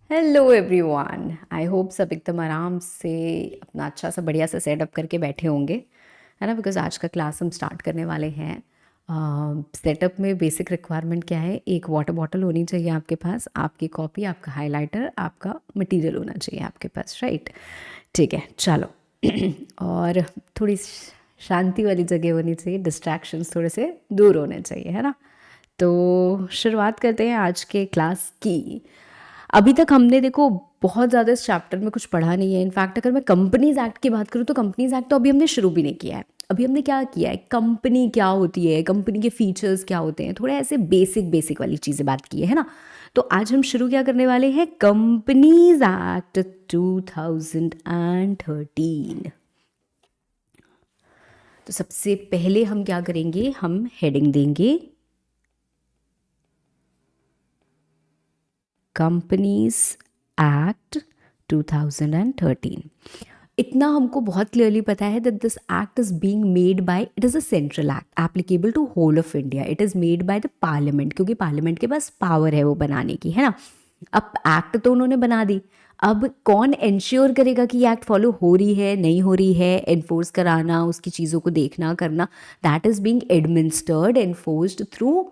Hello everyone. I hope सब एकदम आराम से अपना अच्छा सा बढ़िया सा सेटअप करके बैठे होंगे, है ना। बिकॉज आज का क्लास हम स्टार्ट करने वाले हैं। सेटअप में बेसिक रिक्वायरमेंट क्या है? एक वाटर बॉटल होनी चाहिए आपके पास, आपकी कॉपी, आपका हाइलाइटर, आपका मटेरियल होना चाहिए आपके पास, राइट? ठीक है, चलो। और थोड़ी शांति वाली जगह होनी चाहिए, डिस्ट्रैक्शंस थोड़े से दूर होने चाहिए, है ना। तो शुरुआत करते हैं आज के क्लास की। अभी तक हमने देखो बहुत ज़्यादा इस चैप्टर में कुछ पढ़ा नहीं है। इनफैक्ट अगर मैं कंपनीज एक्ट की बात करूँ तो कंपनीज एक्ट तो अभी हमने शुरू भी नहीं किया है। अभी हमने क्या किया है, कंपनी क्या होती है, कंपनी के फीचर्स क्या होते हैं, थोड़े ऐसे बेसिक बेसिक वाली चीज़ें बात की है ना। तो आज हम शुरू क्या करने वाले हैं, कंपनीज एक्ट 2013। तो सबसे पहले हम क्या करेंगे, हम हेडिंग देंगे कंपनीज एक्ट 2013। इतना हमको बहुत क्लियरली पता है that this act is being made by, it is a central act applicable to whole of India. It is made by the parliament, क्योंकि पार्लियामेंट के पास पावर है वो बनाने की, है ना। अब एक्ट तो उन्होंने बना दी, अब कौन इंश्योर करेगा कि ये एक्ट फॉलो हो रही है नहीं हो रही है, एनफोर्स कराना, उसकी चीज़ों को देखना करना, that is being administered enforced through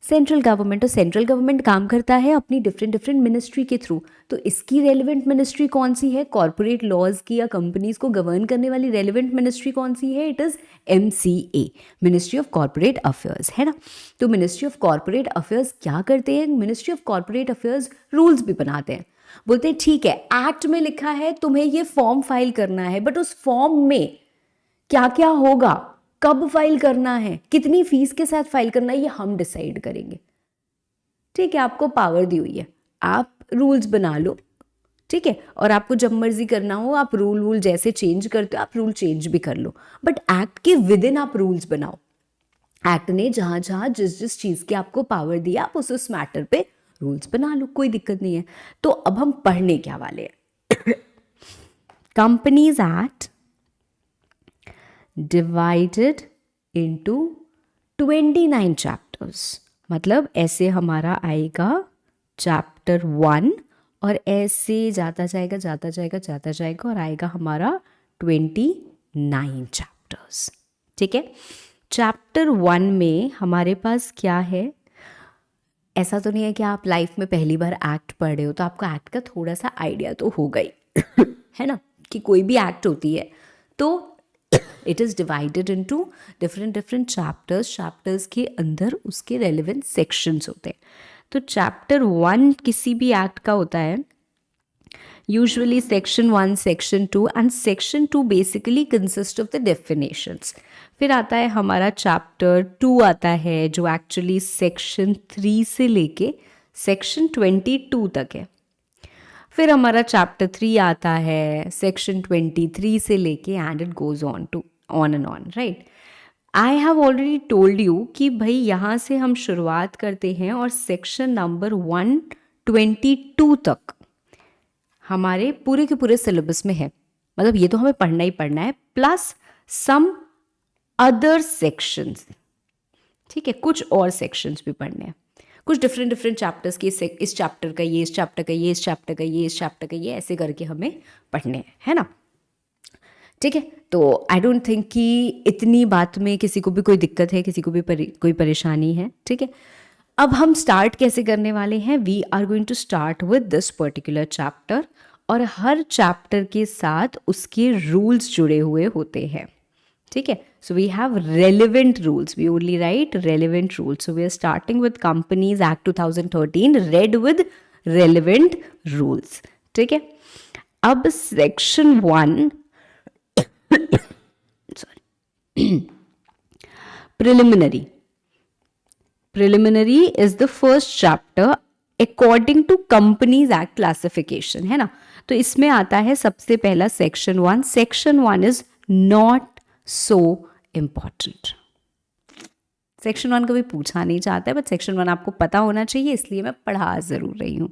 central government. तो सेंट्रल गवर्नमेंट काम करता है अपनी डिफरेंट डिफरेंट मिनिस्ट्री के थ्रू। तो इसकी रेलिवेंट मिनिस्ट्री कौन सी है, कॉर्पोरेट लॉज की या कंपनीज को गवर्न करने वाली रेलिवेंट मिनिस्ट्री कौन सी है, it is MCA, ministry of corporate affairs, है ना। तो मिनिस्ट्री ऑफ कॉर्पोरेट अफेयर्स क्या करते हैं, ministry of corporate affairs rules भी बनाते हैं। बोलते हैं ठीक है, एक्ट में लिखा है तुम्हें ये फॉर्म फाइल करना है, बट उस फॉर्म में क्या क्या होगा, कब फाइल करना है, कितनी फीस के साथ फाइल करना है, ये हम डिसाइड करेंगे। ठीक है, आपको पावर दी हुई है, आप रूल्स बना लो, ठीक है। और आपको जब मर्जी करना हो आप रूल जैसे चेंज करते हो आप रूल चेंज भी कर लो, बट एक्ट के विद इन आप रूल्स बनाओ। एक्ट ने जहां जहां जिस जिस चीज की आपको पावर दी आप उस मैटर पे रूल्स बना लो, कोई दिक्कत नहीं है। तो अब हम पढ़ने क्या वाले हैं, companies act divided into 29 chapters. मतलब ऐसे हमारा आएगा चैप्टर 1 और ऐसे जाता जाएगा जाता जाएगा जाता जाएगा और आएगा हमारा 29 चैप्टर्स। ठीक है, चैप्टर 1 में हमारे पास क्या है, ऐसा तो नहीं है कि आप लाइफ में पहली बार एक्ट पढ़ रहे हो तो आपको एक्ट का थोड़ा सा आइडिया तो होगा ही है ना, कि कोई भी एक्ट होती है तो it is divided into different different chapters. Chapters के अंदर उसके रेलिवेंट सेक्शंस होते हैं। तो चैप्टर 1 किसी भी एक्ट का होता है usually section 1, section 2 and section 2 basically consist of the definitions. फिर आता है हमारा चैप्टर 2 आता है जो एक्चुअली सेक्शन 3 से लेके सेक्शन 22 तक है। फिर हमारा चैप्टर 3 आता है सेक्शन 23 से लेके and it goes on to on and on, right. I have already told you कि भाई यहाँ से हम शुरुआत करते हैं और सेक्शन नंबर 122 तक हमारे पूरे के पूरे सिलेबस में है। मतलब ये तो हमें पढ़ना ही पढ़ना है, प्लस सम अदर सेक्शंस। ठीक है, कुछ और सेक्शंस भी पढ़ने हैं, कुछ डिफरेंट डिफरेंट चैप्टर्स के, इस चैप्टर का ये, इस चैप्टर का ये, इस चैप्टर का ये, इस चैप्टर का ये, ऐसे करके हमें पढ़ने हैं, है ना। ठीक है, तो आई डोंट थिंक कि इतनी बात में किसी को भी कोई दिक्कत है, किसी को भी कोई परेशानी है। ठीक है, अब हम स्टार्ट कैसे करने वाले हैं, we are going to start with this particular chapter और हर चैप्टर के साथ उसके रूल्स जुड़े हुए होते हैं। ठीक है, so we have relevant rules, we only write relevant rules, so we are starting with companies act 2013 read with relevant rules. ठीक है, अब section 1 sorry preliminary is the first chapter according to companies act classification, है ना। तो इसमें आता है सबसे पहला section 1. section 1 is not so important. Section 1 कभी पूछा नहीं चाहता है, बट सेक्शन 1 आपको पता होना चाहिए, इसलिए मैं पढ़ा जरूर रही हूँ।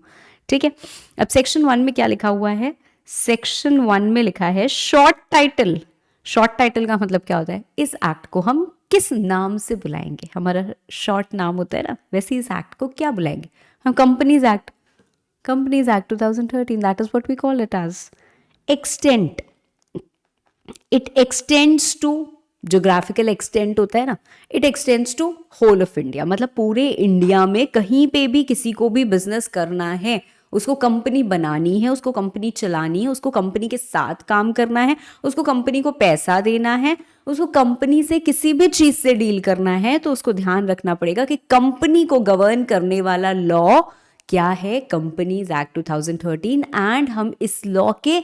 ठीक है, अब सेक्शन 1 में क्या लिखा हुआ है, सेक्शन 1 में लिखा है शॉर्ट टाइटल। शॉर्ट टाइटल का मतलब क्या होता है, इस एक्ट को हम किस नाम से बुलाएंगे, हमारा शॉर्ट नाम होता है ना, वैसे इस एक्ट को क्या बुलाएंगे हम, companies act. Companies Act 2013, that is what we call it as. Extent, it extends to, geographical extent होता है ना, it extends to whole of India, मतलब पूरे इंडिया में कहीं पे भी किसी को भी बिजनेस करना है, उसको कंपनी बनानी है, उसको कंपनी चलानी है, उसको कंपनी के साथ काम करना है, उसको कंपनी को पैसा देना है, उसको कंपनी से किसी भी चीज से डील करना है, तो उसको ध्यान रखना पड़ेगा कि कंपनी को गवर्न करने वाला लॉ क्या है, कंपनीज एक्ट 2013, एंड हम इस लॉ के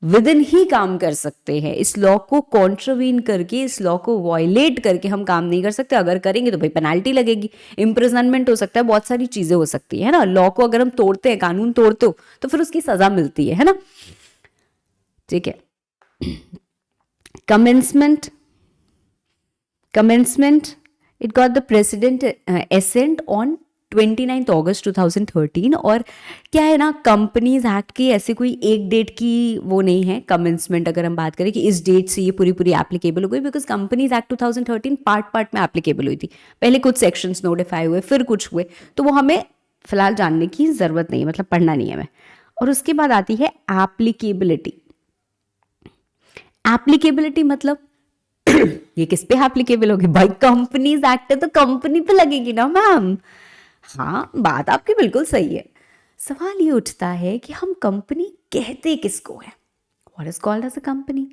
विद इन ही काम कर सकते हैं। इस लॉ को कॉन्ट्रवीन करके, इस लॉ को वॉयलेट करके हम काम नहीं कर सकते। अगर करेंगे तो भाई पेनाल्टी लगेगी, इम्प्रिजनमेंट हो सकता है, बहुत सारी चीजें हो सकती है ना। लॉ को अगर हम तोड़ते हैं, कानून तोड़ते हो, तो फिर उसकी सजा मिलती है ना। ठीक है। Commencement, it got the president assent on 29 August 2013। और क्या है ना, कंपनीज एक्ट की ऐसे कोई एक डेट की वो नहीं है कमेंसमेंट, अगर हम बात करें कि इस डेट से ये पूरी एप्लीकेबल हो गई, बिकॉज कंपनीज एक्ट 2013 पार्ट में एप्लीकेबल हुई थी। पहले कुछ सेक्शंस नोटिफाई हुए, फिर कुछ हुए, तो वो हमें फिलहाल जानने की जरूरत नहीं है, मतलब पढ़ना नहीं है हमें। और उसके बाद आती है एप्लीकेबिलिटी। एप्लीकेबिलिटी मतलब ये किस पे एप्लीकेबल होगी भाई, कंपनीज एक्ट है तो कंपनी पे लगेगी ना मैम। हाँ, बात आपकी बिल्कुल सही है। सवाल ये उठता है कि हम कंपनी कहते किसको है, what is called as a company.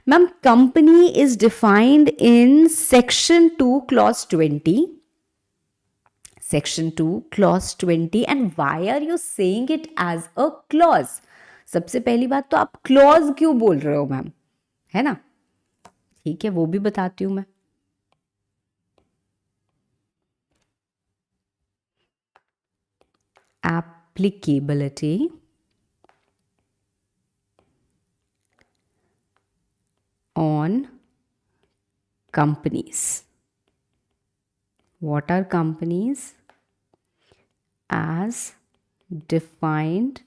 Ma'am, company is defined in section 2 clause 20, section 2 clause 20। And why are you saying it as a clause? सबसे पहली बात तो आप क्लॉज क्यों बोल रहे हो मैम, है ना। ठीक है, वो भी बताती हूं मैं। Applicability on companies. What are companies? As defined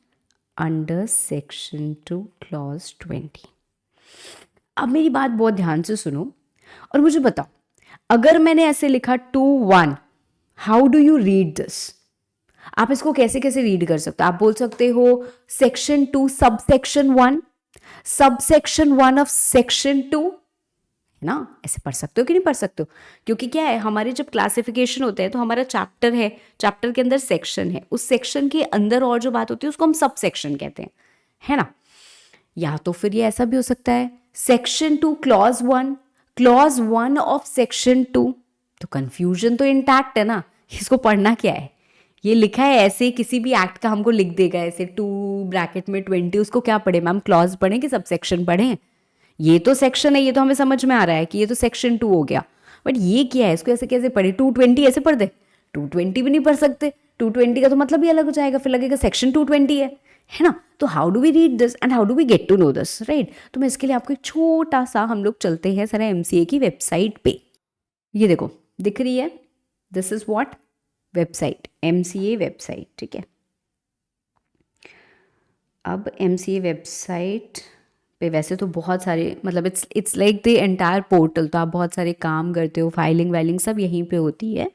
under section 2 clause 20. अब मेरी बात बहुत ध्यान से सुनो और मुझे बताओ, अगर मैंने ऐसे लिखा 2(1), how do you read this? आप इसको कैसे कैसे रीड कर सकते हो? आप बोल सकते हो section 2 subsection 1, subsection 1 of section 2, है ना। ऐसे पढ़ सकते हो कि नहीं पढ़ सकते हो? क्योंकि क्या है, हमारे जब क्लासिफिकेशन होते हैं तो हमारा चैप्टर है, चैप्टर के अंदर सेक्शन है, उस सेक्शन के अंदर और जो बात होती है उसको हम सब सेक्शन कहते हैं, है ना। या तो फिर ये ऐसा भी हो सकता है section 2 clause 1, clause 1 of section 2, तो कंफ्यूजन तो इंटैक्ट है ना। इसको पढ़ना क्या है, ये लिखा है ऐसे, किसी भी एक्ट का हमको लिख देगा ऐसे 2 ब्रैकेट में 20, उसको क्या पढ़े मैम, क्लॉज पढ़े कि सब सेक्शन पढ़े? ये तो सेक्शन है, ये तो हमें समझ में आ रहा है कि ये तो सेक्शन 2 हो गया, बट ये क्या है, इसको ऐसे कैसे पढ़े? 220 ऐसे पढ़ दे? 220 भी नहीं पढ़ सकते, 220 का तो मतलब ही अलग हो जाएगा, फिर लगेगा सेक्शन 220 है ना। तो how do we read this and how do we get to know this, right. तो मैं इसके लिए आपको एक छोटा सा, हम लोग चलते हैं सारा MCA की वेबसाइट पे। ये देखो दिख रही है, this is what website, MCA website, ठीक है। अब MCA वेबसाइट पे वैसे तो बहुत सारे, मतलब it's like the entire portal, तो आप बहुत सारे काम करते हो, फाइलिंग वाइलिंग सब यहीं पे होती है,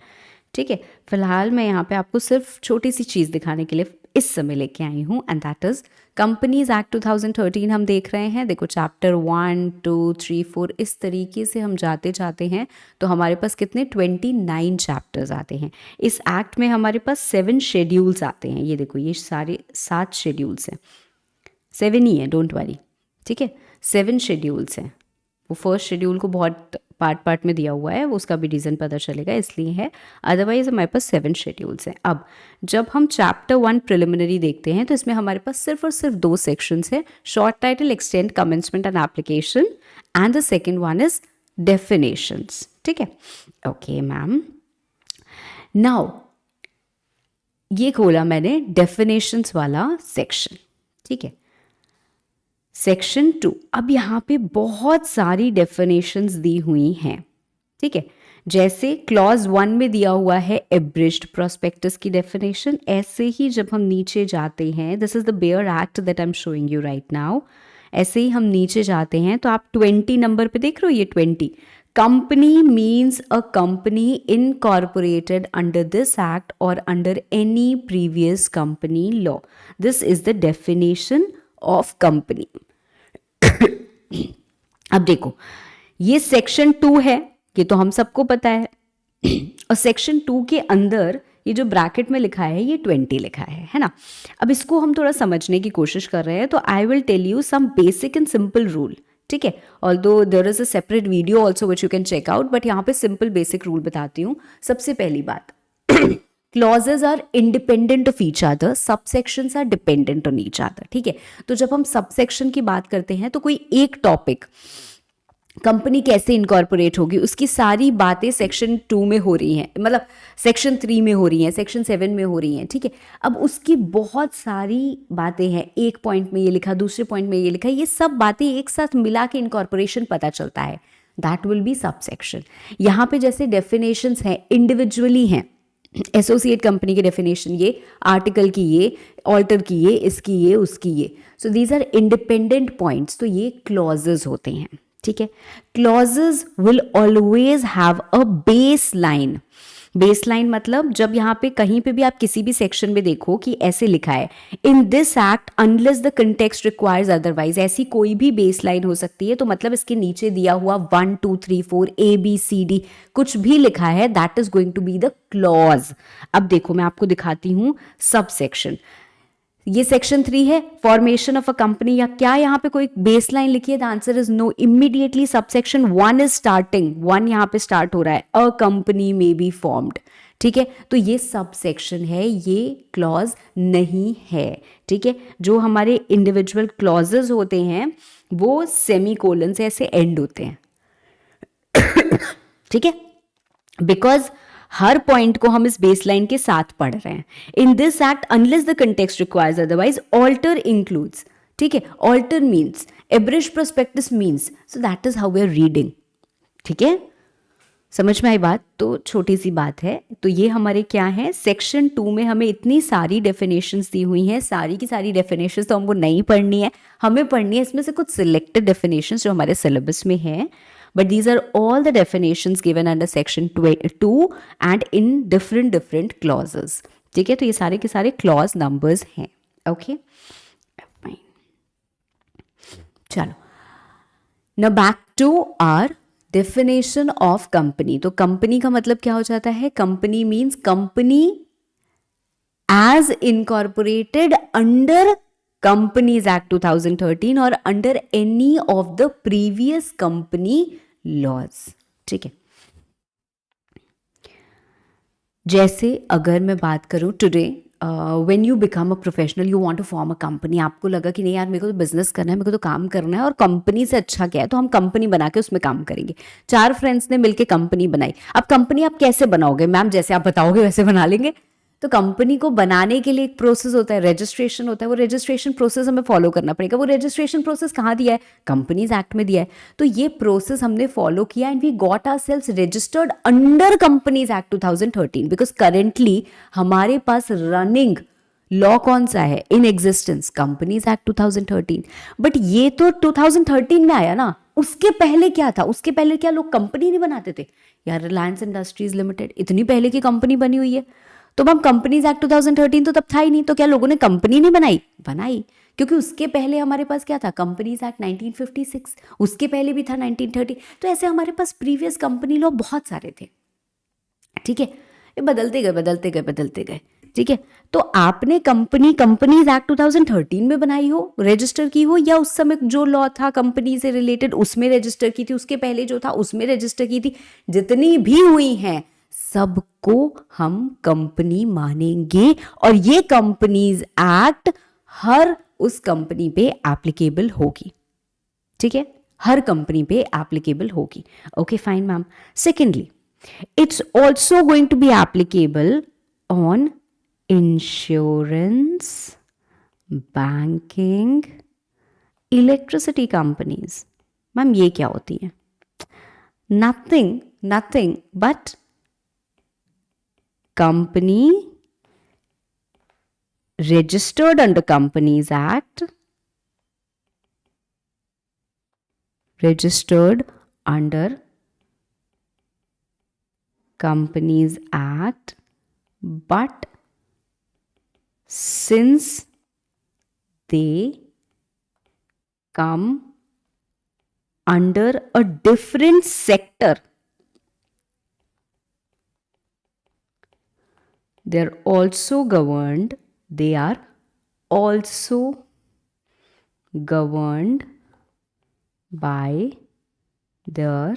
ठीक है। फिलहाल मैं यहाँ पे आपको सिर्फ छोटी सी चीज़ दिखाने के लिए इस समय लेके आई हूँ, and that is companies act 2013 हम देख रहे हैं। देखो चैप्टर 1, 2, 3, 4 इस तरीके से हम जाते जाते हैं तो हमारे पास कितने 29 चैप्टर्स आते हैं। इस एक्ट में हमारे पास 7 शेड्यूल्स आते हैं। ये देखो ये सारे 7 शेड्यूल्स हैं, 7 ही है, डोंट वरी, ठीक है। 7 शेड्यूल्स हैं। वो फर्स्ट शेड्यूल को बहुत पार्ट में दिया हुआ है, वो उसका भी रीज़न पता चलेगा इसलिए है, अदरवाइज हमारे पास 7 शेड्यूल्स हैं। अब जब हम चैप्टर 1 प्रिलिमिनरी देखते हैं तो इसमें हमारे पास सिर्फ और सिर्फ 2 सेक्शंस हैं, short title, extent, commencement and application, and the second one is definitions, ठीक है। ओके मैम, नाउ ये खोला मैंने डेफिनेशंस वाला सेक्शन, ठीक है, सेक्शन 2। अब यहाँ पे बहुत सारी डेफिनेशंस दी हुई हैं, ठीक है। जैसे क्लॉज 1 में दिया हुआ है एब्रिज्ड प्रोस्पेक्टस की डेफिनेशन, ऐसे ही जब हम नीचे जाते हैं, this is the bare act that I am showing you right now, ऐसे ही हम नीचे जाते हैं तो आप 20 नंबर पे देख रहे हो, ये 20 company means a company incorporated under this act or under any previous company law. This is the definition of company. अब देखो, ये सेक्शन 2 है, ये तो हम सबको पता है, और सेक्शन 2 के अंदर ये जो ब्रैकेट में लिखा है ये 20 लिखा है ना. अब इसको हम थोड़ा समझने की कोशिश कर रहे हैं, तो I will tell you some basic and simple rule. ठीक है, although there is a separate video also which you can check out, but यहाँ पे सिंपल बेसिक रूल बताती हूँ. सबसे पहली बात, clauses are independent of each other, subsections are dependent on each other. ठीक है, तो जब हम सबसेक्शन की बात करते हैं तो कोई एक टॉपिक, कंपनी कैसे इनकॉर्पोरेट होगी, उसकी सारी बातें सेक्शन 2 में हो रही हैं, मतलब सेक्शन 3 में हो रही हैं, सेक्शन 7 में हो रही हैं. ठीक है, अब उसकी बहुत सारी बातें हैं, एक पॉइंट में ये लिखा, दूसरे पॉइंट में ये लिखा, ये सब बातें एक साथ मिला के इनकॉर्पोरेशन पता चलता है, दैट विल बी सबसेक्शन. यहाँ पे जैसे डेफिनेशंस हैं, इंडिविजुअली हैं, एसोसिएट कंपनी की डेफिनेशन ये, आर्टिकल की ये, ऑल्टर की ये, इसकी ये, उसकी ये. So these are independent points, तो ये क्लॉजेज होते हैं. ठीक है, clauses will always have a baseline. Baseline मतलब जब यहाँ पे कहीं पे भी आप किसी भी सेक्शन में देखो कि ऐसे लिखा है इन this act unless the context requires otherwise, ऐसी कोई भी बेस लाइन हो सकती है, तो मतलब इसके नीचे दिया हुआ 1 2 3 4 ABCD कुछ भी लिखा है, that is going to be the clause. अब देखो मैं आपको दिखाती हूँ सब सेक्शन. ये सेक्शन 3 है, फॉर्मेशन ऑफ अ कंपनी, या क्या यहाँ पे कोई बेस लाइन लिखी है? The answer is no. Immediately subsection 1 is starting, 1 यहाँ पे स्टार्ट हो रहा है, अ कंपनी में बी फॉर्म्ड. ठीक है, तो ये सब सेक्शन है, ये क्लॉज नहीं है. ठीक है, जो हमारे इंडिविजुअल क्लॉजेज होते हैं वो सेमी कोलन से ऐसे एंड होते हैं. ठीक है, बिकॉज हर पॉइंट को हम इस बेसलाइन के साथ पढ़ रहे हैं. In this act unless the context requires otherwise, alter includes. ठीक है, alter means, abridged prospectus means, so that is how we are reading. ठीक है, समझ में आई बात? तो छोटी सी बात है. तो ये हमारे क्या है, सेक्शन 2 में हमें इतनी सारी डेफिनेशंस दी हुई हैं, सारी की सारी डेफिनेशंस तो हमको नहीं पढ़नी है, हमें पढ़नी है इसमें से कुछ सिलेक्टेड डेफिनेशंस जो हमारे सिलेबस में है. But these are all the definitions given under section 2 and in different clauses. ठीक है, तो ये सारे के सारे clause numbers हैं. Okay, fine. चलो, now back to our definition of company. तो company का मतलब क्या हो जाता है? Company means company as incorporated under Companies Act 2013 और under any of the previous company laws. ठीक है, जैसे अगर मैं बात करूं today, when you become a professional you want to form a company, आपको लगा कि नहीं यार मेरे को तो बिजनेस करना है, मेरे को तो काम करना है, और कंपनी से अच्छा क्या है, तो हम कंपनी बना के उसमें काम करेंगे. 4 फ्रेंड्स ने मिलकर कंपनी बनाई. अब कंपनी आप कैसे बनाओगे मैम? जैसे आप बताओगे वैसे बना लेंगे. तो कंपनी को बनाने के लिए एक प्रोसेस होता है, रजिस्ट्रेशन होता है, वो रजिस्ट्रेशन प्रोसेस हमें फॉलो करना पड़ेगा. वो रजिस्ट्रेशन प्रोसेस कहाँ दिया है? कंपनीज एक्ट में दिया है. तो ये प्रोसेस हमने फॉलो किया and we got ourselves registered under companies act 2013, because currently हमारे पास रनिंग लॉ कौन सा है in existence? Companies act 2013. But ये तो 2013 में आया ना, उसके पहले क्या था? उसके पहले क्या लोग कंपनी नहीं बनाते थे यार? रिलायंस इंडस्ट्रीज लिमिटेड इतनी पहले की कंपनी बनी हुई है, तो हम कंपनीज एक्ट 2013 तो तब था ही नहीं, तो क्या लोगों ने कंपनी नहीं बनाई? बनाई, क्योंकि उसके पहले हमारे पास क्या था? कंपनीज एक्ट 1956, उसके पहले भी था 1930. तो ऐसे हमारे पास प्रीवियस कंपनी लॉ बहुत सारे थे. ठीक है, ये बदलते गए बदलते गए बदलते गए. ठीक है, तो आपने कंपनीज एक्ट 2013 में बनाई हो, रजिस्टर की हो, या उस समय जो लॉ था कंपनी से रिलेटेड उसमें रजिस्टर की थी, उसके पहले जो था उसमें रजिस्टर की थी, जितनी भी हुई हैं सबको हम कंपनी मानेंगे. और ये कंपनीज एक्ट हर उस कंपनी पे एप्लीकेबल होगी. ठीक है, हर कंपनी पे एप्लीकेबल होगी. Okay fine ma'am. Secondly, it's also going to be applicable on insurance, banking, electricity companies. Ma'am ये क्या होती है? nothing but company registered under Companies Act, registered under Companies Act, but since they come under a different sector, they are also governed by their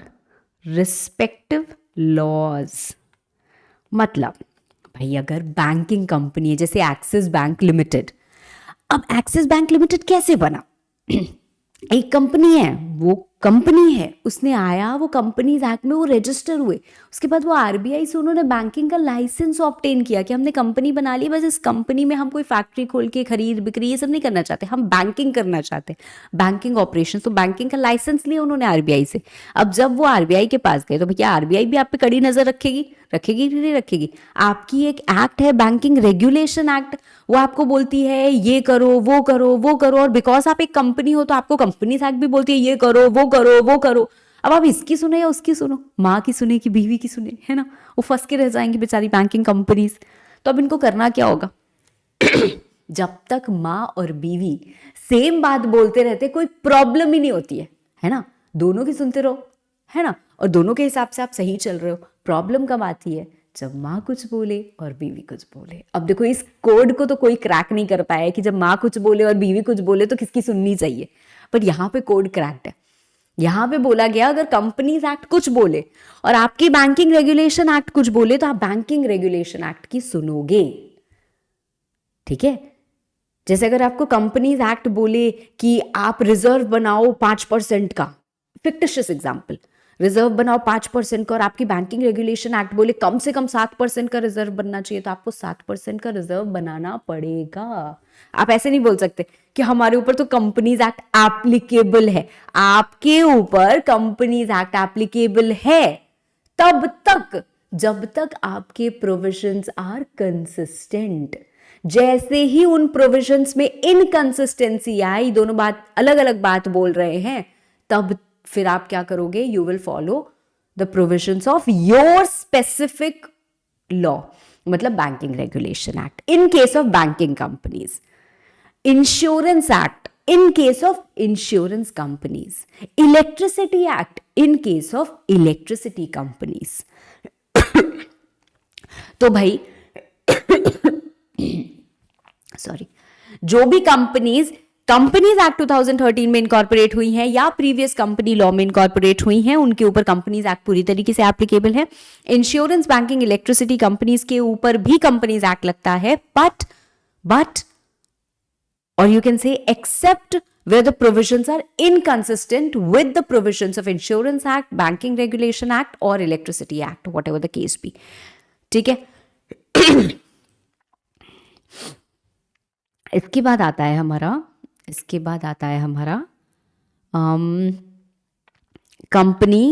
respective laws. मतलब भाई अगर banking company है जैसे axis bank limited, अब axis bank limited कैसे बना? एक company है, वो कंपनी है, उसने आया, वो कंपनीज एक्ट में वो रजिस्टर हुए, उसके बाद वो आरबीआई से उन्होंने बैंकिंग का लाइसेंस ऑब्टेन किया कि हमने कंपनी बना ली, बस इस कंपनी में हम कोई फैक्ट्री खोल के खरीद बिक्री ये सब नहीं करना चाहते, हम बैंकिंग करना चाहते हैं, बैंकिंग ऑपरेशन। तो बैंकिंग का लाइसेंस लिया उन्होंने आरबीआई से। अब जब वो आरबीआई के पास गए तो भैया आरबीआई भी आप पे कड़ी नजर रखेगी कि नहीं रखेगी? आपकी एक एक्ट है बैंकिंग रेगुलेशन एक्ट, वो आपको बोलती है ये करो वो करो वो करो, और बिकॉज आप एक कंपनी हो तो आपको कंपनीज एक्ट भी बोलती है ये करो वो करो वो करो। अब आप इसकी सुने या उसकी सुनो, माँ की सुने कि बीवी की सुने, है ना? वो फंस के रह जाएंगी बेचारी बैंकिंग कंपनीज। तो अब इनको करना क्या होगा? जब तक माँ और बीवी सेम बात बोलते रहते कोई प्रॉब्लम ही नहीं होती है ना? दोनों की सुनते रहो, है ना, और दोनों के हिसाब से आप सही चल रहे हो। प्रॉब्लम कब आती है? जब माँ कुछ बोले और बीवी कुछ बोले। अब देखो इस कोड को तो कोई क्रैक नहीं कर पाया कि जब माँ कुछ बोले और बीवी कुछ बोले तो किसकी सुननी चाहिए, बट यहाँ पे कोड क्रैक्ड है। यहाँ पे बोला गया अगर कंपनीज एक्ट कुछ बोले और आपकी बैंकिंग रेगुलेशन एक्ट कुछ बोले तो आप बैंकिंग रेगुलेशन एक्ट की सुनोगे, ठीक है? जैसे अगर आपको कंपनीज एक्ट बोले कि आप रिजर्व बनाओ 5% का, फिक्टिशियस एग्जाम्पल, रिजर्व बनाओ 5% का, और आपकी बैंकिंग रेगुलेशन एक्ट बोले कम से कम 7% का रिजर्व बनना चाहिए, तो आपको 7% का रिजर्व बनाना पड़ेगा। आप ऐसे नहीं बोल सकते कि हमारे ऊपर तो कंपनीज एक्ट एप्लीकेबल है। आपके ऊपर कंपनीज एक्ट एप्लीकेबल है तब तक जब तक आपके प्रोविजंस आर कंसिस्टेंट। जैसे ही उन प्रोविजंस में इनकंसिस्टेंसी आई, दोनों बात अलग अलग बात बोल रहे हैं, तब फिर आप क्या करोगे? You will follow the provisions of your specific law, मतलब banking regulation act in case of banking companies, insurance act in case of insurance companies, electricity act in case of electricity companies। तो भाई sorry, जो भी companies act 2013 में incorporate हुई हैं या previous company law में इनकॉर्पोरेट हुई हैं, उनके ऊपर कंपनीज एक्ट पूरी तरीके से एप्लीकेबल है। इंश्योरेंस, बैंकिंग, इलेक्ट्रिसिटी कंपनीज के ऊपर भी कंपनीज एक्ट लगता है, but or you can say except where the provisions are inconsistent with the provisions of Insurance Act, Banking Regulation Act or Electricity Act, whatever the case be। ठीक है? इसके बाद आता है हमारा company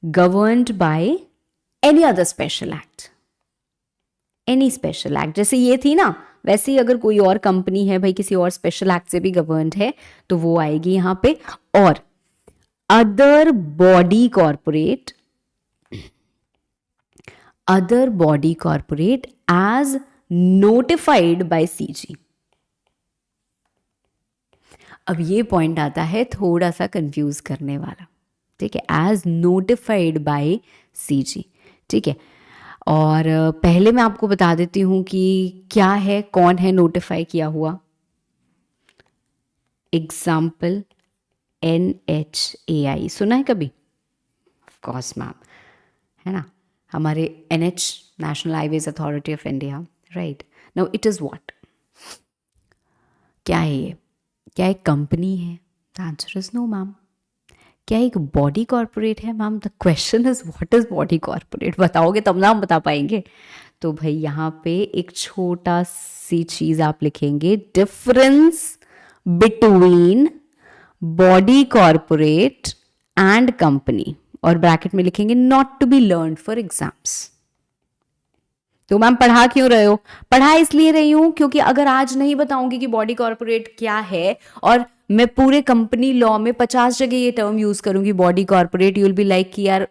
governed by any other special act, any special act. जैसे ये थी ना, वैसे ही अगर कोई और कंपनी है भाई किसी और स्पेशल एक्ट से भी गवर्न्ड है तो वो आएगी यहाँ पे। और other body corporate as notified by CG. अब ये पॉइंट आता है थोड़ा सा कंफ्यूज करने वाला, ठीक है? एज नोटिफाइड बाय सीजी, ठीक है? और पहले मैं आपको बता देती हूं कि क्या है, कौन है नोटिफाई किया हुआ। एग्जाम्पल NHAI सुना है कभी? ऑफ कोर्स मैम, है ना? हमारे NH national highways authority of India, right? Now it is what? क्या है ये? क्या एक कंपनी है? The answer is no ma'am. क्या एक बॉडी कॉर्पोरेट है ma'am? The question is what is body corporate? बताओगे तब ना हम बता पाएंगे। तो भाई यहाँ पे एक छोटा सी चीज आप लिखेंगे, difference between body corporate and company, और ब्रैकेट में लिखेंगे not to be learn for exams. तो मैम पढ़ा क्यों रहे हो? पढ़ा इसलिए रही हूं क्योंकि अगर आज नहीं बताऊंगी कि बॉडी कॉर्पोरेट क्या है और मैं पूरे कंपनी लॉ में 50 जगह ये टर्म यूज करूंगी body corporate, you will be like कि यार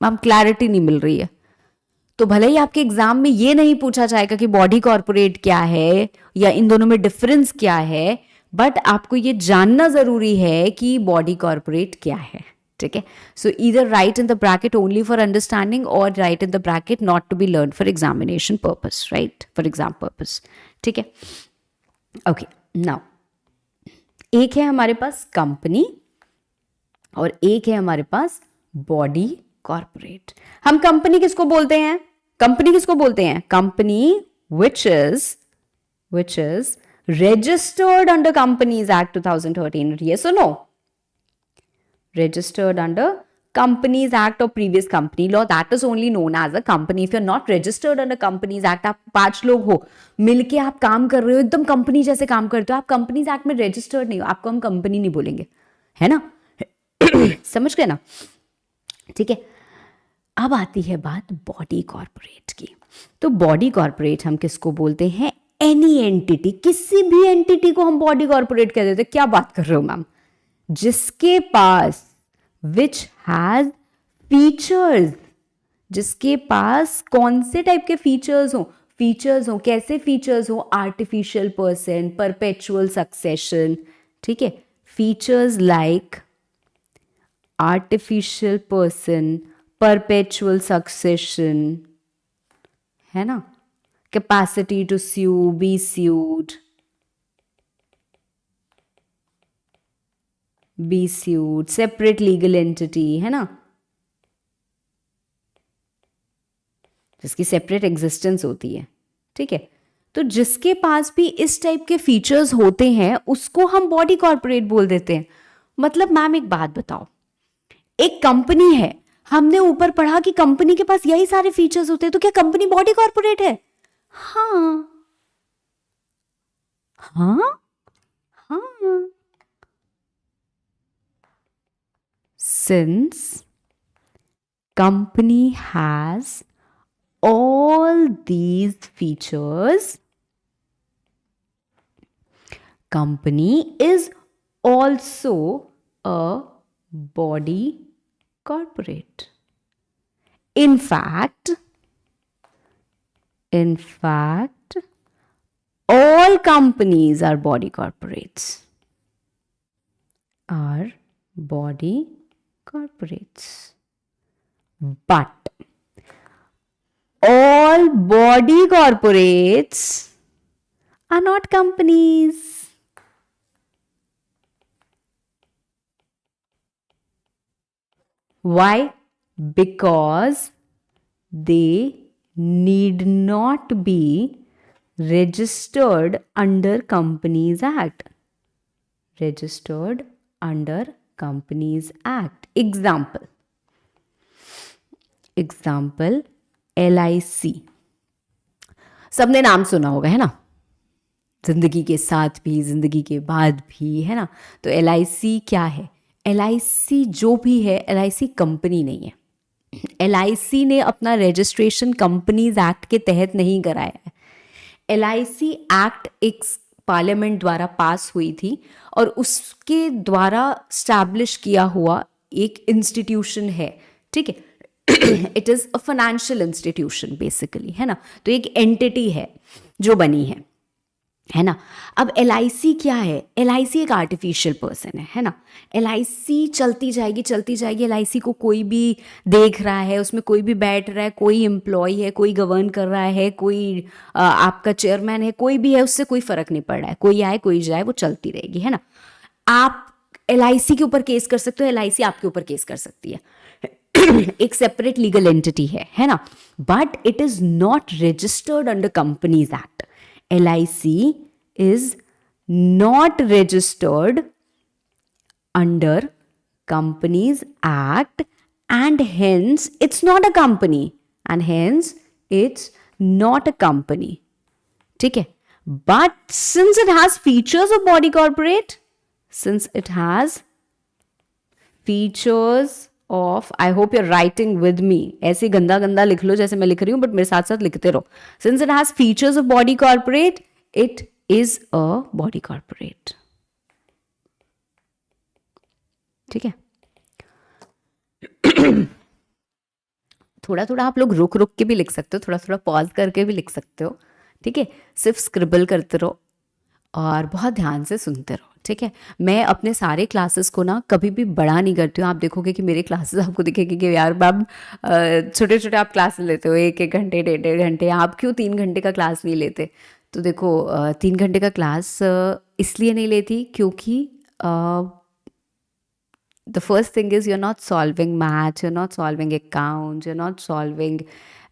मैम क्लैरिटी नहीं मिल रही है। तो भले ही आपके एग्जाम में ये नहीं पूछा जाएगा कि बॉडी कॉर्पोरेट क्या है या इन दोनों में डिफरेंस क्या है, बट आपको ये जानना जरूरी है कि बॉडी कॉर्पोरेट क्या है। ठीक है, so either write in the bracket only for understanding और write in the bracket not to be learn for examination purpose, right, for exam purpose. ठीक है, ओके, नाउ एक है हमारे पास कंपनी और एक है हमारे पास बॉडी कॉर्पोरेट। हम कंपनी किसको बोलते हैं? कंपनी किसको बोलते हैं? Company which is registered under Companies Act 2013. Yes or no? Registered under Companies Act or previous company law, that is only known as a company. If you're not registered under Companies Act, आप 5 लोग हो मिलके आप काम कर रहे हो, एकदम कंपनी जैसे काम करते हो, आप कंपनीज एक्ट में रजिस्टर्ड नहीं हो, आपको हम कंपनी नहीं बोलेंगे, है ना? समझ गए ना? ठीक है, अब आती है बात बॉडी कॉर्पोरेट की। तो बॉडी कॉर्पोरेट हम किसको बोलते हैं? एनी एंटिटी, किसी भी एंटिटी को हम बॉडी कॉर्पोरेट कह देते हैं। क्या बात कर रहे हो मैम? जिसके पास विच हैज फीचर्स, जिसके पास कौन से टाइप के फीचर्स हो? फीचर्स हो, कैसे फीचर्स हो? Artificial person, perpetual succession. ठीक है, features like artificial person, perpetual succession, है ना? Capacity to sue, be sued, separate legal entity, है ना, जिसकी सेपरेट एग्जिस्टेंस होती है। ठीक है, तो जिसके पास भी इस टाइप के फीचर्स होते हैं उसको हम बॉडी कॉर्पोरेट बोल देते हैं। मतलब मैम एक बात बताओ, एक कंपनी है, हमने ऊपर पढ़ा कि कंपनी के पास यही सारे फीचर्स होते हैं, तो क्या कंपनी बॉडी कॉर्पोरेट है? हाँ हाँ हाँ, since company has all these features, company is also a body corporate. In fact, all companies are body corporates. But all body corporates are not companies. Why? Because they need not be registered under Companies Act. Registered under Companies Act. Example LIC, सबने नाम सुना होगा, है ना? जिंदगी के साथ भी, जिंदगी के बाद भी, है ना? तो LIC क्या है? LIC जो भी है, LIC कंपनी नहीं है। LIC ने अपना रजिस्ट्रेशन कंपनीज एक्ट के तहत नहीं कराया है। LIC एक्ट एक पार्लियामेंट द्वारा पास हुई थी और उसके द्वारा स्टैब्लिश किया हुआ एक इंस्टीट्यूशन है। ठीक है, it is a financial institution basically, है ना? तो एक एंटिटी है जो बनी है ना? अब LIC क्या है? LIC एक आर्टिफिशियल पर्सन है ना? LIC चलती जाएगी LIC को कोई भी देख रहा है, उसमें कोई भी बैठ रहा है, कोई एम्प्लॉय है, कोई गवर्न कर रहा है, कोई आपका चेयरमैन है, कोई भी है, उससे कोई फर्क नहीं पड़ रहा है, कोई आए कोई जाए, वो चलती रहेगी, है ना? आप LIC के ऊपर केस कर सकते हो, LIC आपके ऊपर केस कर सकती है। एक सेपरेट लीगल एंटिटी है ना? But it is not registered under companies act. LIC is not registered under Companies Act and hence it's not a company and hence it's not a company. ठीक है? But since it has features of body corporate, since it has features of, I hope you're writing with me, ऐसे गंदा गंदा लिख लो जैसे मैं लिख रही हूं, बट मेरे साथ साथ लिखते रहो। Since it has features of body corporate, it is a body corporate. ठीक है? थोड़ा थोड़ा आप लोग रुक रुक के भी लिख सकते हो, थोड़ा थोड़ा पॉज करके भी लिख सकते हो, ठीक है। सिर्फ स्क्रिबल करते रहो और बहुत ध्यान से सुनते रहो, ठीक है। मैं अपने सारे क्लासेस को ना कभी भी बड़ा नहीं करती हूँ। आप देखोगे कि मेरे क्लासेस आपको दिखेगी कि यार मैम छोटे छोटे आप क्लासेस लेते हो, 1 1 घंटे 1.5 1.5 घंटे, आप क्यों 3 घंटे का क्लास नहीं लेते? तो देखो 3 घंटे का क्लास इसलिए नहीं लेती क्योंकि the first thing is you're not solving maths, you're not solving accounts, you're not solving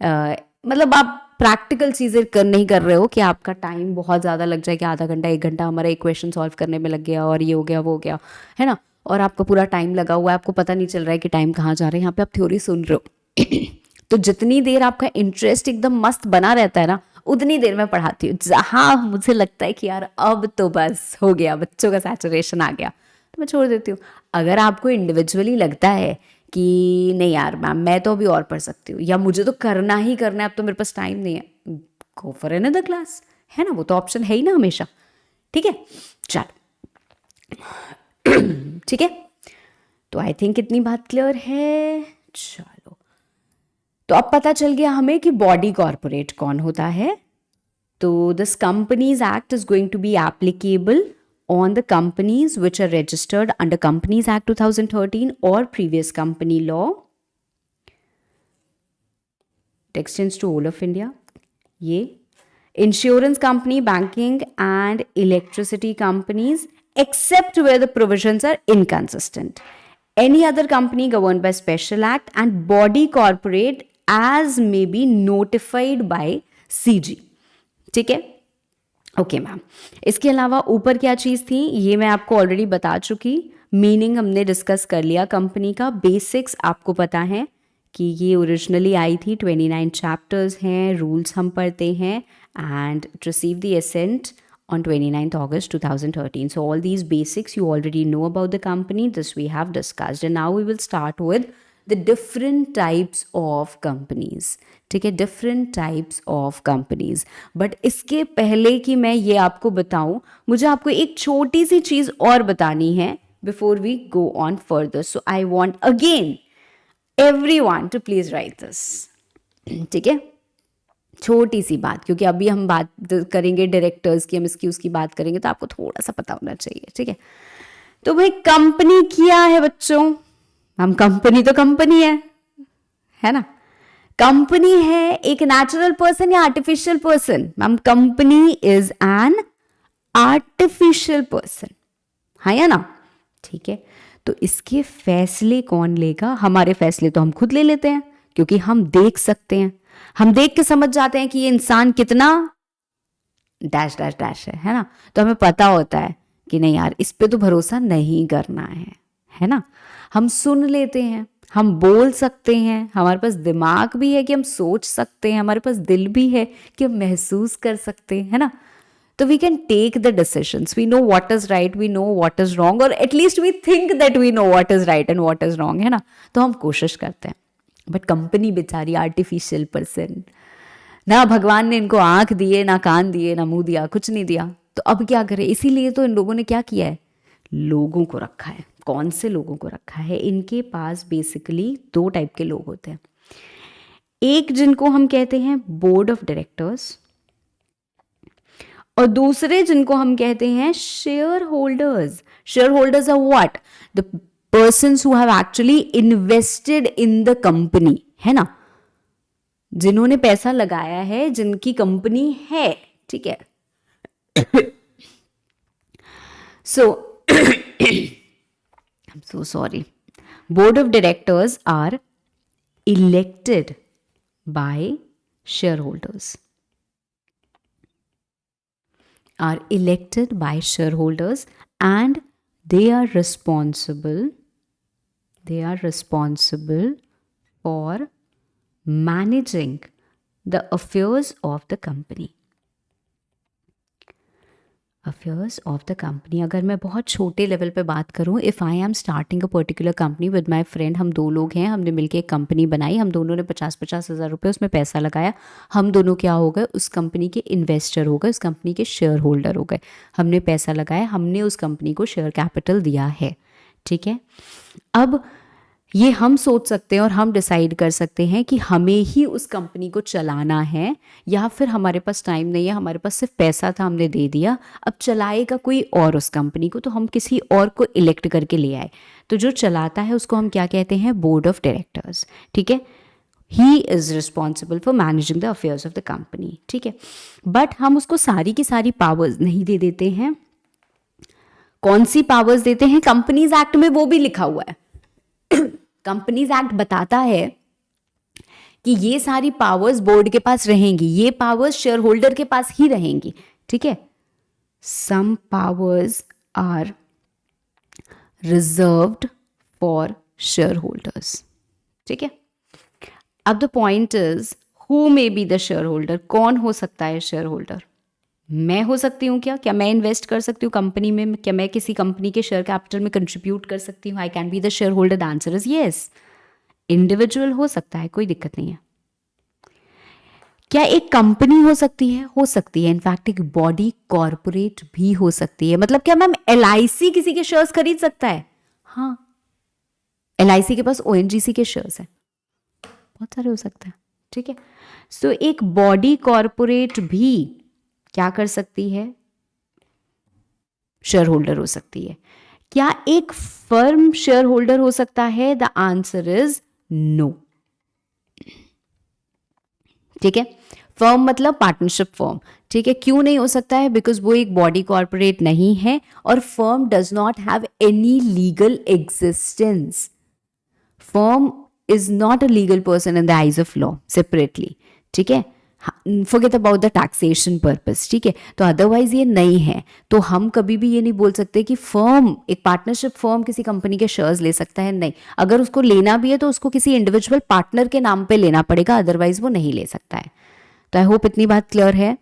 मतलब आप प्रैक्टिकल चीज़ें नहीं कर रहे हो कि आपका टाइम बहुत ज़्यादा लग जाए कि आधा घंटा 1 घंटा हमारा एक क्वेश्चन सॉल्व करने में लग गया और ये हो गया वो हो गया, है ना। और आपका पूरा टाइम लगा हुआ है, आपको पता नहीं चल रहा है कि टाइम कहाँ जा रहा है। यहाँ पे आप थ्योरी सुन रहे हो तो जितनी देर आपका इंटरेस्ट एकदम मस्त बना रहता है ना, उतनी देर मैं पढ़ाती हूँ। जहाँ मुझे लगता है कि यार अब तो बस हो गया, बच्चों का सैचुरेशन आ गया, तो मैं छोड़ देती हूँ। अगर आपको इंडिविजुअली लगता है कि नहीं यार मैम मैं तो अभी और पढ़ सकती हूँ, या मुझे तो करना ही करना है, अब तो मेरे पास टाइम नहीं है, गो फॉर अनदर क्लास, है ना। वो तो ऑप्शन है ही ना हमेशा, ठीक है। चलो ठीक है, तो आई थिंक इतनी बात क्लियर है। चलो, तो अब पता चल गया हमें कि बॉडी कॉर्पोरेट कौन होता है। तो this companies act is going to be applicable on the companies which are registered under Companies Act 2013 or previous company law. It extends to all of India. ये insurance company, banking and electricity companies except where the provisions are inconsistent. Any other company governed by special act and body corporate as may be notified by CG. ठीक है, okay ma'am. इसके अलावा ऊपर क्या चीज़ थी ये मैं आपको ऑलरेडी बता चुकी, मीनिंग हमने डिस्कस कर लिया कंपनी का, बेसिक्स आपको पता है कि ये ओरिजिनली आई थी, 29 चैप्टर्स हैं, रूल्स हम पढ़ते हैं, and it receive the assent on 29th August 2013. So all these basics you already know about the company, this we have discussed, and now we will start with the different types of companies. ठीक है, different types of companies. But इसके पहले कि मैं ये आपको बताऊं, मुझे आपको एक छोटी सी चीज़ और बतानी है before we go on further. So I want again everyone to please write this. ठीक है, छोटी सी बात, क्योंकि अभी हम बात करेंगे डायरेक्टर्स की, हम इसकी उसकी बात करेंगे, तो आपको थोड़ा सा पता होना चाहिए, ठीक है। तो भाई कंपनी क्या है बच्चों? हम कंपनी तो कंपनी है ना। कंपनी है एक नेचुरल पर्सन या artificial person? Ma'am company is an artificial person, हाँ या ना, ठीक है। तो इसके फैसले कौन लेगा? हमारे फैसले तो हम खुद ले लेते हैं, क्योंकि हम देख सकते हैं, हम देख के समझ जाते हैं कि ये इंसान कितना डैश डैश डैश है ना। तो हमें पता होता है कि नहीं यार इस पे तो भरोसा नहीं करना है ना। हम सुन लेते हैं, हम बोल सकते हैं, हमारे पास दिमाग भी है कि हम सोच सकते हैं, हमारे पास दिल भी है कि हम महसूस कर सकते हैं, है ना। तो we can take the decisions, we know what is right, we know what is wrong, और at least we think that we know what is right and what is wrong, है ना। तो हम कोशिश करते हैं। बट कंपनी बेचारी आर्टिफिशियल पर्सन, ना भगवान ने इनको आंख दिए, ना कान दिए, ना मुंह दिया, कुछ नहीं दिया, तो अब क्या करें? इसीलिए तो इन लोगों ने क्या किया है, लोगों को रखा है। कौन से लोगों को रखा है? इनके पास बेसिकली 2 टाइप के लोग होते हैं, एक जिनको हम कहते हैं बोर्ड ऑफ डायरेक्टर्स, और दूसरे जिनको हम कहते हैं shareholders. Shareholders are what? The persons who have actually invested in the company, है ना, जिन्होंने पैसा लगाया है, जिनकी कंपनी है, ठीक है। सो I'm so sorry. Board of directors are elected by shareholders. Are elected by shareholders, and they are responsible. They are responsible for managing the affairs of the company. Affairs of the company. अगर मैं बहुत छोटे level पे बात करूं, if I am starting a particular company with my friend, हम 2 लोग हैं, हमने मिलके एक कंपनी बनाई, हम दोनों ने 50-50 हज़ार रुपये उसमें पैसा लगाया, हम दोनों क्या हो गए? उस कंपनी के इन्वेस्टर हो गए, उस कंपनी के शेयर होल्डर हो गए। हमने पैसा लगाया, हमने उस कंपनी को शेयर कैपिटल दिया है, ठीक है। अब ये हम सोच सकते हैं और हम डिसाइड कर सकते हैं कि हमें ही उस कंपनी को चलाना है, या फिर हमारे पास टाइम नहीं है, हमारे पास सिर्फ पैसा था, हमने दे दिया, अब चलाएगा कोई और उस कंपनी को, तो हम किसी और को इलेक्ट करके ले आए। तो जो चलाता है उसको हम क्या कहते हैं? Board of directors. ठीक है, he is responsible for managing the affairs of the company. ठीक है, बट हम उसको सारी की सारी पावर्स नहीं दे देते हैं। कौन सी पावर्स देते हैं? कंपनीज एक्ट में वो भी लिखा हुआ है। कंपनीज एक्ट बताता है कि ये सारी पावर्स बोर्ड के पास रहेंगी, ये पावर्स शेयर होल्डर के पास ही रहेंगी। ठीक है, some powers are reserved for share holders. ठीक है, अब the point is who may be the share holder. कौन हो सकता है शेयर होल्डर? मैं हो सकती हूँ क्या मैं इन्वेस्ट कर सकती हूँ कंपनी में? क्या मैं किसी कंपनी के शेयर कैपिटल में कंट्रीब्यूट कर सकती हूँ? I can be the share holder. The answer is yes. Individual हो सकता है, कोई दिक्कत नहीं है। क्या एक कंपनी हो सकती है? हो सकती है। इनफैक्ट एक बॉडी कॉर्पोरेट भी हो सकती है। मतलब क्या मैम LIC किसी के शेयर्स खरीद सकता है? हाँ, LIC के पास ONGC के शेयर्स हैं, बहुत सारे हो सकते हैं। ठीक है, सो एक बॉडी कॉर्पोरेट भी क्या कर सकती है? शेयर होल्डर हो सकती है। क्या एक फर्म शेयर होल्डर हो सकता है? The answer is no. ठीक है, फर्म मतलब पार्टनरशिप फर्म। ठीक है, क्यों नहीं हो सकता है? बिकॉज वो एक बॉडी कॉर्पोरेट नहीं है और firm does not have any legal existence. Firm is not a legal person in the eyes of law separately. ठीक है, forget about the taxation purpose. ठीक है, तो अदरवाइज ये नहीं है। तो हम कभी भी ये नहीं बोल सकते कि फर्म, एक पार्टनरशिप फर्म किसी कंपनी के शेयर्स ले सकता है। नहीं, अगर उसको लेना भी है तो उसको किसी इंडिविजुअल पार्टनर के नाम पे लेना पड़ेगा, अदरवाइज वो नहीं ले सकता है। तो आई होप इतनी बात क्लियर है।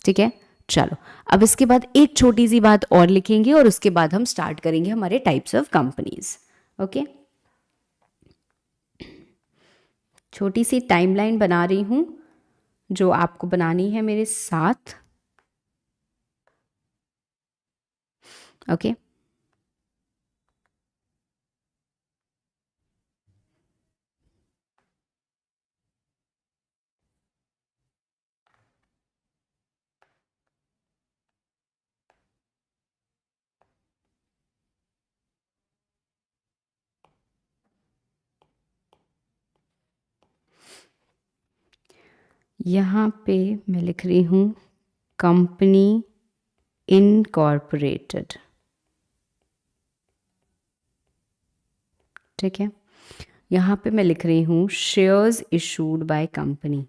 ठीक है, चलो अब इसके बाद एक छोटी सी बात और लिखेंगे और उसके बाद हम स्टार्ट करेंगे हमारे टाइप्स ऑफ कंपनीज। ओके, छोटी सी टाइमलाइन बना रही हूं जो आपको बनानी है मेरे साथ। ओके, यहाँ पे मैं लिख रही हूँ कंपनी इनकॉर्पोरेटेड। ठीक है, यहाँ पे मैं लिख रही हूँ शेयर्स इशूड बाय कंपनी।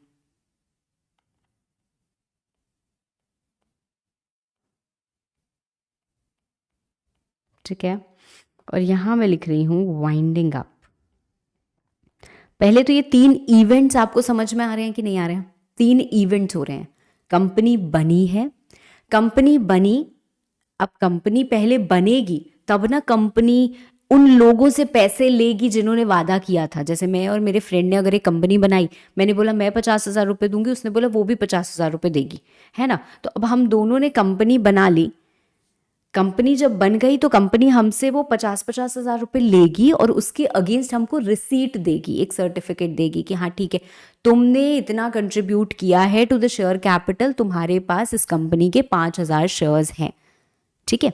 ठीक है, और यहाँ मैं लिख रही हूँ वाइंडिंग अप। पहले तो ये 3 इवेंट्स आपको समझ में आ रहे हैं कि नहीं आ रहे हैं? 3 इवेंट्स हो रहे हैं। कंपनी बनी है, कंपनी बनी, अब कंपनी पहले बनेगी तब ना कंपनी उन लोगों से पैसे लेगी जिन्होंने वादा किया था। जैसे मैं और मेरे फ्रेंड ने अगर एक कंपनी बनाई, मैंने बोला मैं 50,000 रुपये दूंगी, उसने बोला वो भी 50,000 रुपये देगी, है ना? तो अब हम दोनों ने कंपनी बना ली। कंपनी जब बन गई तो कंपनी हमसे वो 50,000 रुपये लेगी और उसके अगेंस्ट हमको रिसीट देगी, एक सर्टिफिकेट देगी कि हाँ ठीक है, तुमने इतना कंट्रीब्यूट किया है टू द शेयर कैपिटल, तुम्हारे पास इस कंपनी के 5,000 शेयर्स हैं। ठीक है,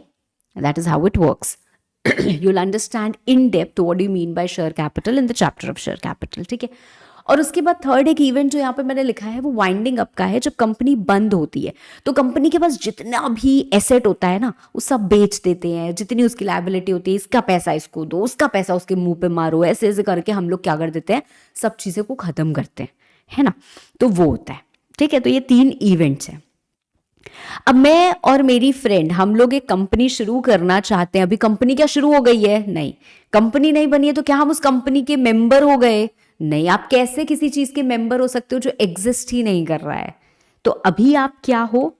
that is how it works. you'll understand in depth what do you mean by share capital in the chapter of share capital। ठीक है, और उसके बाद थर्ड एक इवेंट जो यहाँ पे मैंने लिखा है वो वाइंडिंग अप का है। जब कंपनी बंद होती है तो कंपनी के पास जितना भी एसेट होता है ना वो सब बेच देते हैं, जितनी उसकी लायबिलिटी होती है, इसका पैसा इसको दो, उसका पैसा उसके मुंह पे मारो, ऐसे ऐसे करके हम लोग क्या कर देते हैं, सब चीज़ें को ख़त्म करते हैं, है ना? तो वो होता है। ठीक है, तो ये 3 इवेंट्स हैं। अब मैं और मेरी फ्रेंड हम लोग एक कंपनी शुरू करना चाहते हैं। अभी कंपनी क्या शुरू हो गई है? नहीं, कंपनी नहीं बनी है, तो क्या हम उस कंपनी के मेंबर हो गए? नहीं। आप कैसे किसी चीज के मेंबर हो सकते हो जो एग्जिस्ट ही नहीं कर रहा है? तो अभी आप क्या हो?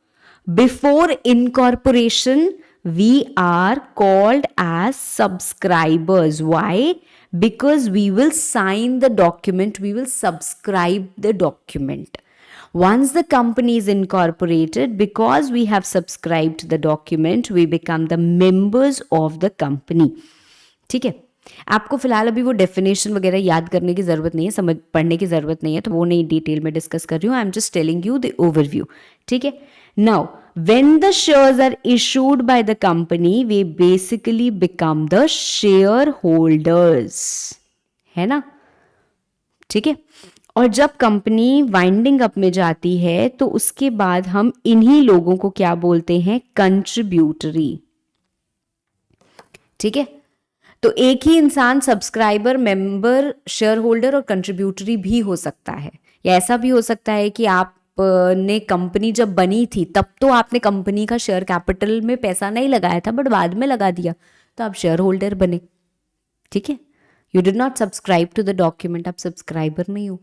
Before incorporation we are called as subscribers. Why? Because we will sign the document, we will subscribe the document. Once the company is incorporated, because we have subscribed the document, we become the members of the company. ठीक है, आपको फिलहाल अभी वो definition वगैरह याद करने की ज़रूरत नहीं है, समझ पढ़ने की ज़रूरत नहीं है, तो वो नहीं डिटेल में डिस्कस कर रही हूँ. I am just telling you the overview. ठीक है. Now when the shares are issued by the company, we basically become the shareholders. है ना. ठीक है. और जब कंपनी वाइंडिंग अप में जाती है तो उसके बाद हम इन्हीं लोगों को क्या बोलते हैं? कंट्रीब्यूटरी. ठीक है. तो एक ही इंसान सब्सक्राइबर, मेंबर, शेयर होल्डर और कंट्रीब्यूटरी भी हो सकता है. या ऐसा भी हो सकता है कि आपने कंपनी जब बनी थी तब तो आपने कंपनी का शेयर कैपिटल में पैसा नहीं लगाया था, बट बाद में लगा दिया तो आप शेयर होल्डर बने. ठीक है. You did not subscribe to the document, आप सब्सक्राइबर नहीं हो.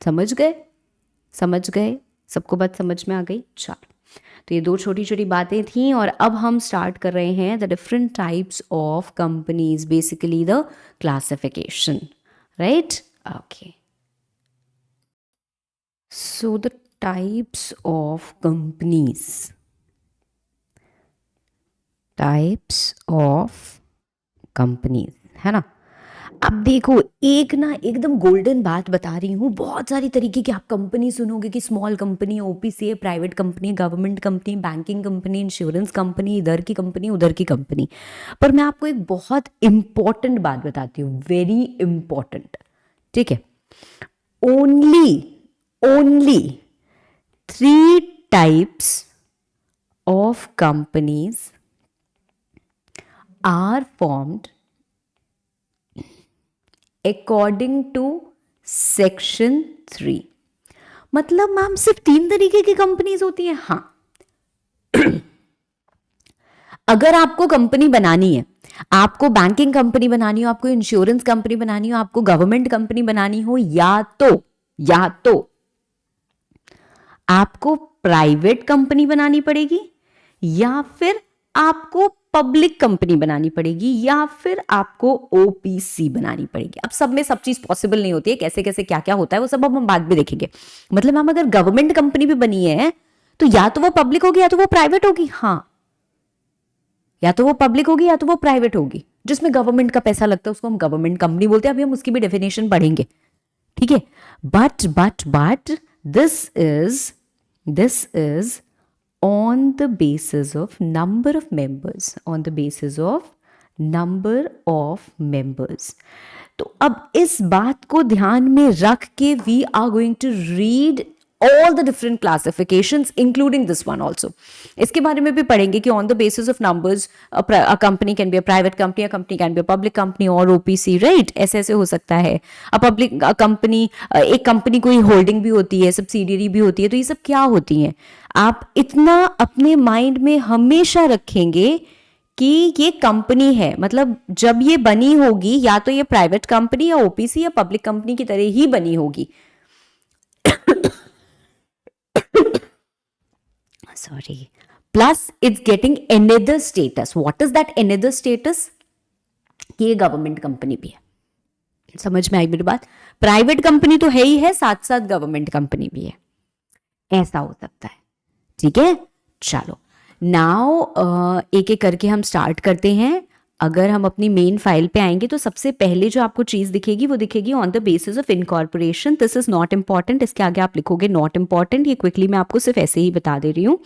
समझ गए? समझ गए? सबको बात समझ में आ गई? चलो, तो ये दो छोटी छोटी बातें थी और अब हम स्टार्ट कर रहे हैं the different types of companies, basically the classification. Right. Okay. So the types of companies. Types of companies, है ना. अब देखो, एक ना एकदम गोल्डन बात बता रही हूँ. बहुत सारी तरीके की आप कंपनी सुनोगे कि स्मॉल कंपनी, ओपीसी है, private company, government company, banking company, insurance company, इधर की कंपनी, उधर की कंपनी. पर मैं आपको एक बहुत इंपॉर्टेंट बात बताती हूँ, वेरी इंपॉर्टेंट. ठीक है. Only 3 types of companies are formed according to section 3. मतलब मैम सिर्फ 3 तरीके की कंपनीज होती हैं? हाँ. अगर आपको कंपनी बनानी है, आपको बैंकिंग कंपनी बनानी हो, आपको इंश्योरेंस कंपनी बनानी हो, आपको गवर्नमेंट कंपनी बनानी हो, या तो आपको प्राइवेट कंपनी बनानी पड़ेगी, या फिर आपको पब्लिक कंपनी बनानी पड़ेगी, या फिर आपको ओपीसी बनानी पड़ेगी. अब सब में सब चीज पॉसिबल नहीं होती है. कैसे कैसे क्या क्या होता है वो सब अब हम बाद में देखेंगे. मतलब हम अगर गवर्नमेंट कंपनी भी बनी है तो या तो वो पब्लिक होगी या तो वो प्राइवेट होगी. हाँ, या तो वो पब्लिक होगी या तो वो प्राइवेट होगी. जिसमें गवर्नमेंट का पैसा लगता है उसको हम गवर्नमेंट कंपनी बोलते हैं. अभी हम उसकी भी डेफिनेशन पढ़ेंगे. ठीक है. But this is on the basis of number of members, on the basis of number of members. तो अब इस बात को ध्यान में रख के we are going to read all the different classifications including this one also. इसके बारे में भी पढ़ेंगे कि on the basis of numbers a company can be a private company, a company can be a public company or OPC, right? ऐसे ऐसे हो सकता है. पब्लिक कंपनी, एक कंपनी कोई होल्डिंग भी होती है, सब्सिडियरी भी होती है. तो ये सब क्या होती हैं? आप इतना अपने माइंड में हमेशा रखेंगे कि ये कंपनी है, मतलब जब ये बनी होगी या तो ये प्राइवेट कंपनी या ओपीसी या पब्लिक कंपनी की तरह ही बनी होगी. Sorry. Plus it's getting another status. What is that another status? कि ये गवर्नमेंट कंपनी भी है. समझ में आई मेरी बात? प्राइवेट कंपनी तो है ही है, साथ साथ गवर्नमेंट कंपनी भी है. ऐसा हो सकता है. ठीक है. चलो, नाउ एक एक करके हम स्टार्ट करते हैं. अगर हम अपनी मेन फाइल पे आएंगे तो सबसे पहले जो आपको चीज दिखेगी वो दिखेगी on the basis of incorporation. This is not important. इसके आगे आप लिखोगे नॉट इंपॉर्टेंट. ये क्विकली मैं आपको सिर्फ ऐसे ही बता दे रही हूँ.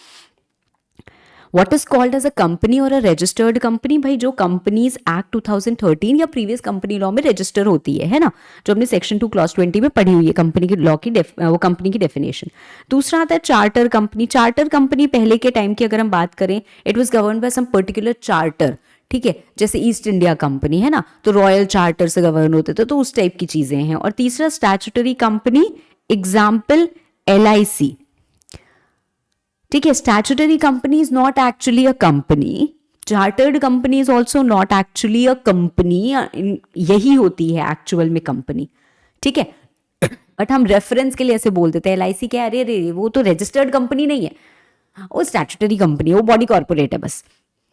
What is called as a company और a registered company? भाई जो कंपनीज एक्ट 2013 या प्रीवियस कंपनी लॉ में रजिस्टर होती है ना, जो हमने सेक्शन 2 क्लॉज 20 में पढ़ी हुई है कंपनी की लॉ की वो कंपनी की डेफिनेशन. दूसरा आता है चार्टर कंपनी. चार्टर कंपनी पहले के टाइम की अगर हम बात करें, it was govern by some particular charter. ठीक है. जैसे ईस्ट इंडिया कंपनी है ना, तो रॉयल चार्टर से गवर्न होते थे, तो उस टाइप की चीजें हैं. और तीसरा स्टैट्यूटरी कंपनी, एग्जाम्पल LIC. ठीक है. Statutory company is not actually a company. Chartered company is also not actually a company. यही होती है एक्चुअल में कंपनी. ठीक है. बट हम रेफरेंस के लिए ऐसे बोल देते हैं LIC क्या, अरे अरे वो तो रजिस्टर्ड कंपनी नहीं है, वो स्टैट्यूटरी कंपनी है, वो बॉडी कॉर्पोरेट है बस.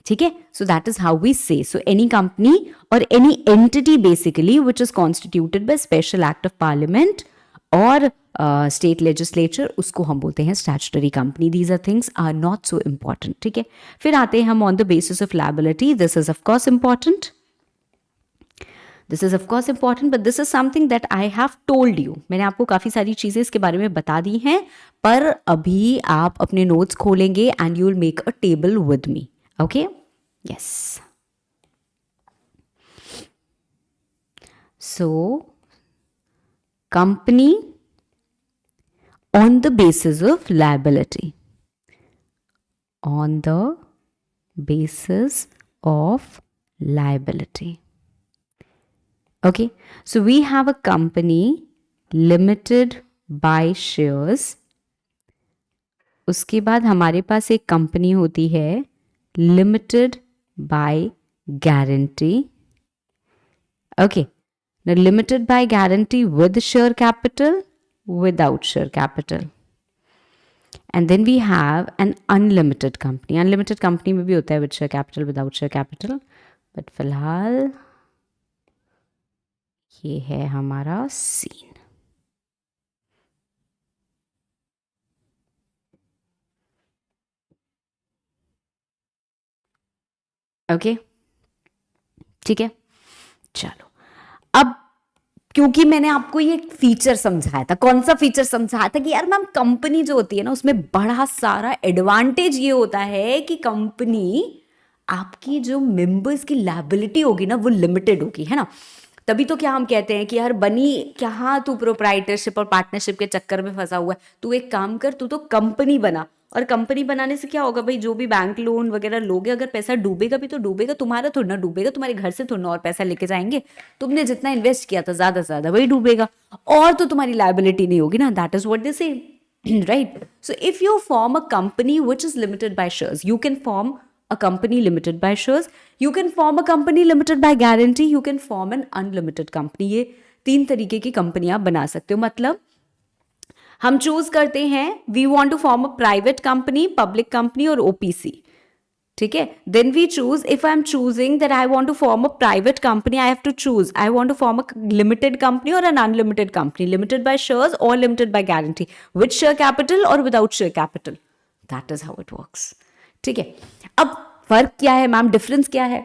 ठीक है. So that is how we say. So any company और any entity basically which is constituted by special act of parliament और स्टेट लेजिस्लेचर, उसको हम बोलते हैं statutory company. These are things are not so important. ठीक है. फिर आते हैं हम on the basis of liability. This is of course important. This is of course important, but this is something that I have told you. मैंने आपको काफ़ी सारी चीज़ें इसके बारे में बता दी हैं, पर अभी आप अपने नोट्स खोलेंगे and you will make a table with me. Okay, yes. So, company on the basis of liability. On the basis of liability. Okay, so we have a company limited by shares. उसके बाद हमारे पास एक company होती है limited by guarantee. Okay. Now, limited by guarantee with share capital, without share capital. And then we have an unlimited company. Unlimited company में भी होता है with share capital, without share capital. But फिलहाल ये है हमारा सीन. ओके, ठीक है. चलो, अब क्योंकि मैंने आपको ये फीचर समझाया था, कौन सा फीचर समझाया था कि यार मैम कंपनी जो होती है ना उसमें बड़ा सारा एडवांटेज ये होता है कि कंपनी आपकी जो मेंबर्स की लायबिलिटी होगी ना वो लिमिटेड होगी, है ना. तभी तो क्या हम कहते हैं कि यार बनी क्या, हाँ तू प्रोप्राइटरशिप और पार्टनरशिप के चक्कर में फंसा हुआ है, तू एक काम कर, तू तो कंपनी बना. और कंपनी बनाने से क्या होगा भाई, जो भी बैंक लोन वगैरह लोगे, अगर पैसा डूबेगा भी तो डूबेगा, तुम्हारा थोड़ा ना डूबेगा, तुम्हारे घर से थोड़ा और पैसा लेके जाएंगे, तुमने जितना इन्वेस्ट किया था ज्यादा से ज्यादा वही डूबेगा, और तो तुम्हारी लायबिलिटी नहीं होगी ना. दैट इज व्हाट दे से, right. So if you form a company which is limited by shares, you can form a company limited by shares, you can form a company limited by guarantee, you can form an unlimited company. ये 3 तरीके की कंपनियां बना सकते हो. मतलब हम choose करते हैं we want to form a private company, public company और ओपीसी. ठीक है, then we choose, if I am choosing that I want to form a private company, I have to choose I want to form a limited company और an unlimited company, limited by shares और limited by guarantee, with share capital और without share capital. That is how it works. ठीक है, अब फर्क क्या है ma'am, difference क्या है,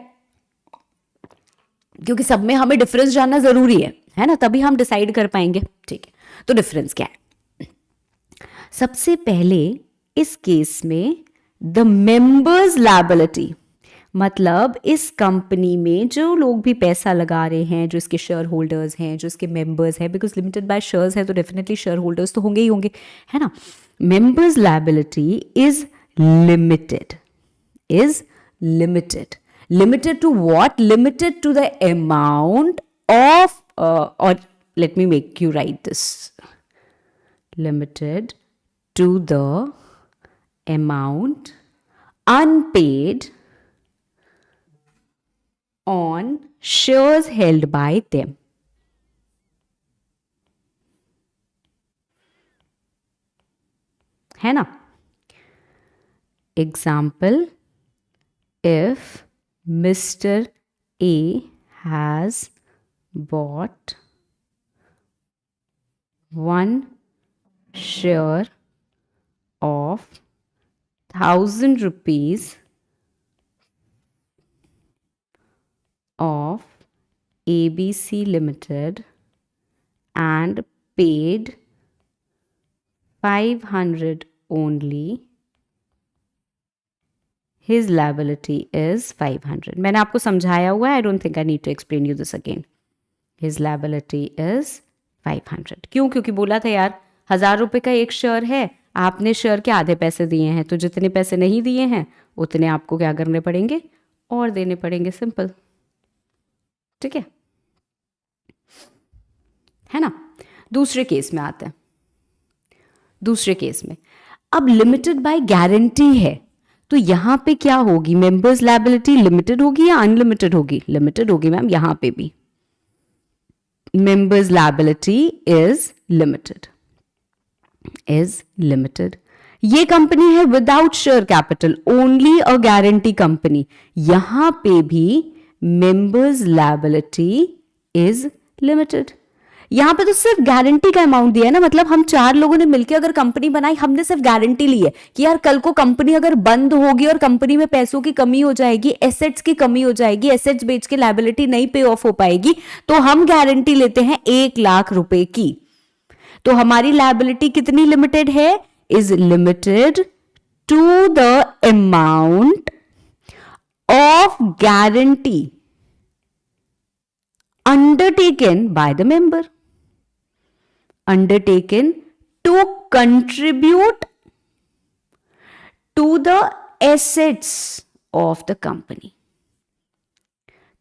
क्योंकि सब में हमें डिफरेंस जानना जरूरी है ना, तभी हम डिसाइड कर पाएंगे. ठीक है, तो डिफरेंस क्या है. सबसे पहले इस केस में द मेंबर्स लायबिलिटी, मतलब इस कंपनी में जो लोग भी पैसा लगा रहे हैं, जो इसके शेयर होल्डर्स हैं, जो इसके मेंबर्स हैं, बिकॉज लिमिटेड बाय शेयर्स है तो डेफिनेटली शेयर होल्डर्स तो होंगे ही होंगे, है ना. Members liability is limited. Limited to what? Limited to the amount of or let me make you write this. Limited to the amount unpaid on shares held by them. है ना. Example, if Mr. A has bought 1 share of 1,000 rupees of ABC Limited and paid 500 only, his liability is 500. मैंने आपको समझाया हुआ है, I don't think I need to explain you this again. His liability is 500. क्यों? क्योंकि बोला था यार 1,000 रुपये का एक शेयर है, आपने शेयर के आधे पैसे दिए हैं, तो जितने पैसे नहीं दिए हैं उतने आपको क्या करने पड़ेंगे, और देने पड़ेंगे. सिंपल. ठीक है ना. दूसरे केस में आते हैं. दूसरे केस में अब लिमिटेड बाय गारंटी है, तो यहां पे क्या होगी, मेंबर्स लायबिलिटी लिमिटेड होगी या अनलिमिटेड होगी? लिमिटेड होगी मैम. यहां पे भी मेंबर्स लायबिलिटी इज लिमिटेड. ये कंपनी है without share capital, only a guarantee company. यहां पे भी मेंबर्स लायबिलिटी इज लिमिटेड. यहाँ पे तो सिर्फ गारंटी का अमाउंट दिया है ना, मतलब हम 4 लोगों ने मिलकर अगर कंपनी बनाई, हमने सिर्फ गारंटी ली है कि यार कल को कंपनी अगर बंद होगी और कंपनी में पैसों की कमी हो जाएगी, एसेट्स की कमी हो जाएगी, एसेट्स बेच के लायबिलिटी नहीं पे ऑफ हो पाएगी, तो हम गारंटी लेते हैं 1 लाख रुपए की। तो हमारी लायबिलिटी कितनी लिमिटेड है? Is limited to the amount of guarantee undertaken by the member, undertaken to contribute to the assets of the company.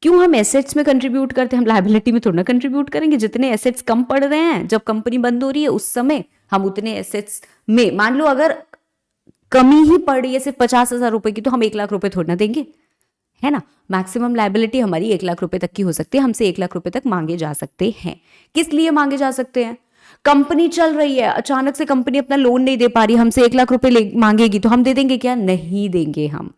क्यों हम एसेट्स में कंट्रीब्यूट करते हैं? हम लायबिलिटी में थोड़ा ना कंट्रीब्यूट करेंगे। जितने एसेट्स कम पड़ रहे हैं जब कंपनी बंद हो रही है उस समय हम उतने एसेट्स में, मान लो अगर कमी ही पड़ रही है सिर्फ 50,000 रुपए की, तो हम 1 लाख रुपए थोड़ा ना देंगे, है ना। मैक्सिमम लायबिलिटी हमारी 1 लाख रुपए तक की हो सकती है, हमसे 1 लाख रुपए तक मांगे जा सकते हैं। किस लिए मांगे जा सकते हैं? कंपनी चल रही है, अचानक से कंपनी अपना लोन नहीं दे पा रही, हमसे 1 लाख रुपए मांगेगी, तो हम दे देंगे क्या? नहीं देंगे हम।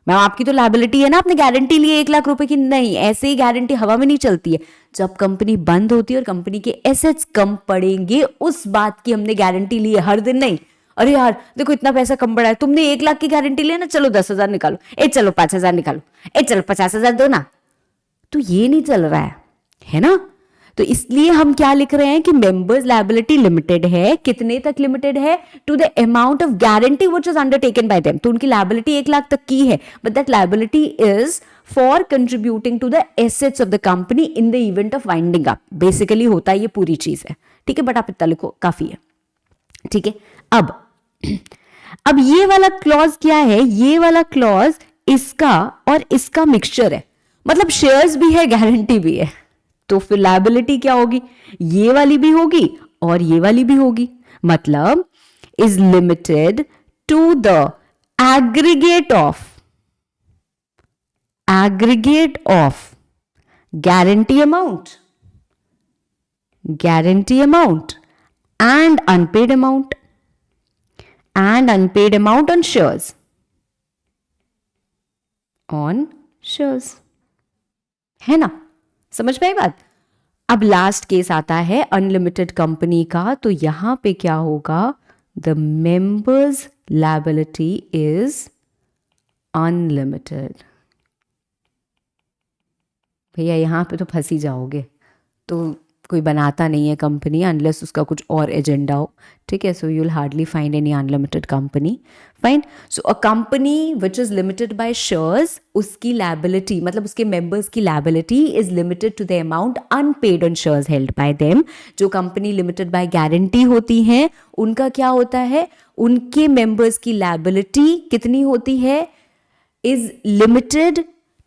मैम आपकी तो लायबिलिटी है ना, आपने गारंटी ली है 1 लाख रुपए की। नहीं, ऐसे ही गारंटी हवा में नहीं चलती है। जब कंपनी बंद होती है और कंपनी के एसेट्स कम पड़ेंगे, उस बात की हमने गारंटी ली है, हर दिन नहीं। अरे यार देखो इतना पैसा कम पड़ा है, तुमने 1 लाख की गारंटी ली है ना, चलो 10,000 निकालो, ए चलो 5,000 निकालो, ए चलो 50,000 दो ना। तो ये नहीं चल रहा है ना। तो इसलिए हम क्या लिख रहे हैं कि मेंबर्स लायबिलिटी लिमिटेड है। कितने तक लिमिटेड है? To the amount of guarantee which is undertaken by them. तो उनकी लायबिलिटी 1 लाख तक की है, but that liability is for contributing to the assets of the company in the event of winding up. Basically होता है ये पूरी चीज है, ठीक है, बट आप इतना लिखो काफी है, ठीक है। अब ये वाला क्लॉज क्या है? ये वाला क्लॉज इसका और इसका मिक्सचर है, मतलब शेयर्स भी है, गारंटी भी है। तो फिर लायबिलिटी क्या होगी? ये वाली भी होगी और ये वाली भी होगी, मतलब is limited to the aggregate of guarantee amount and unpaid amount on shares, है ना। समझ में आई बात? अब लास्ट केस आता है अनलिमिटेड कंपनी का। तो यहां पे क्या होगा? The members liability is unlimited. भैया यहां पे तो फंसी जाओगे, तो कोई बनाता नहीं है कंपनी अनलेस उसका कुछ और एजेंडा हो, ठीक है। So you will hardly find any unlimited company. Fine. So a company which is limited by shares, उसकी लायबिलिटी मतलब उसके मेंबर्स की liability is limited to the amount unpaid on shares held by them. जो company limited by guarantee होती है उनका क्या होता है? उनके मेंबर्स की लायबिलिटी कितनी होती है? Is limited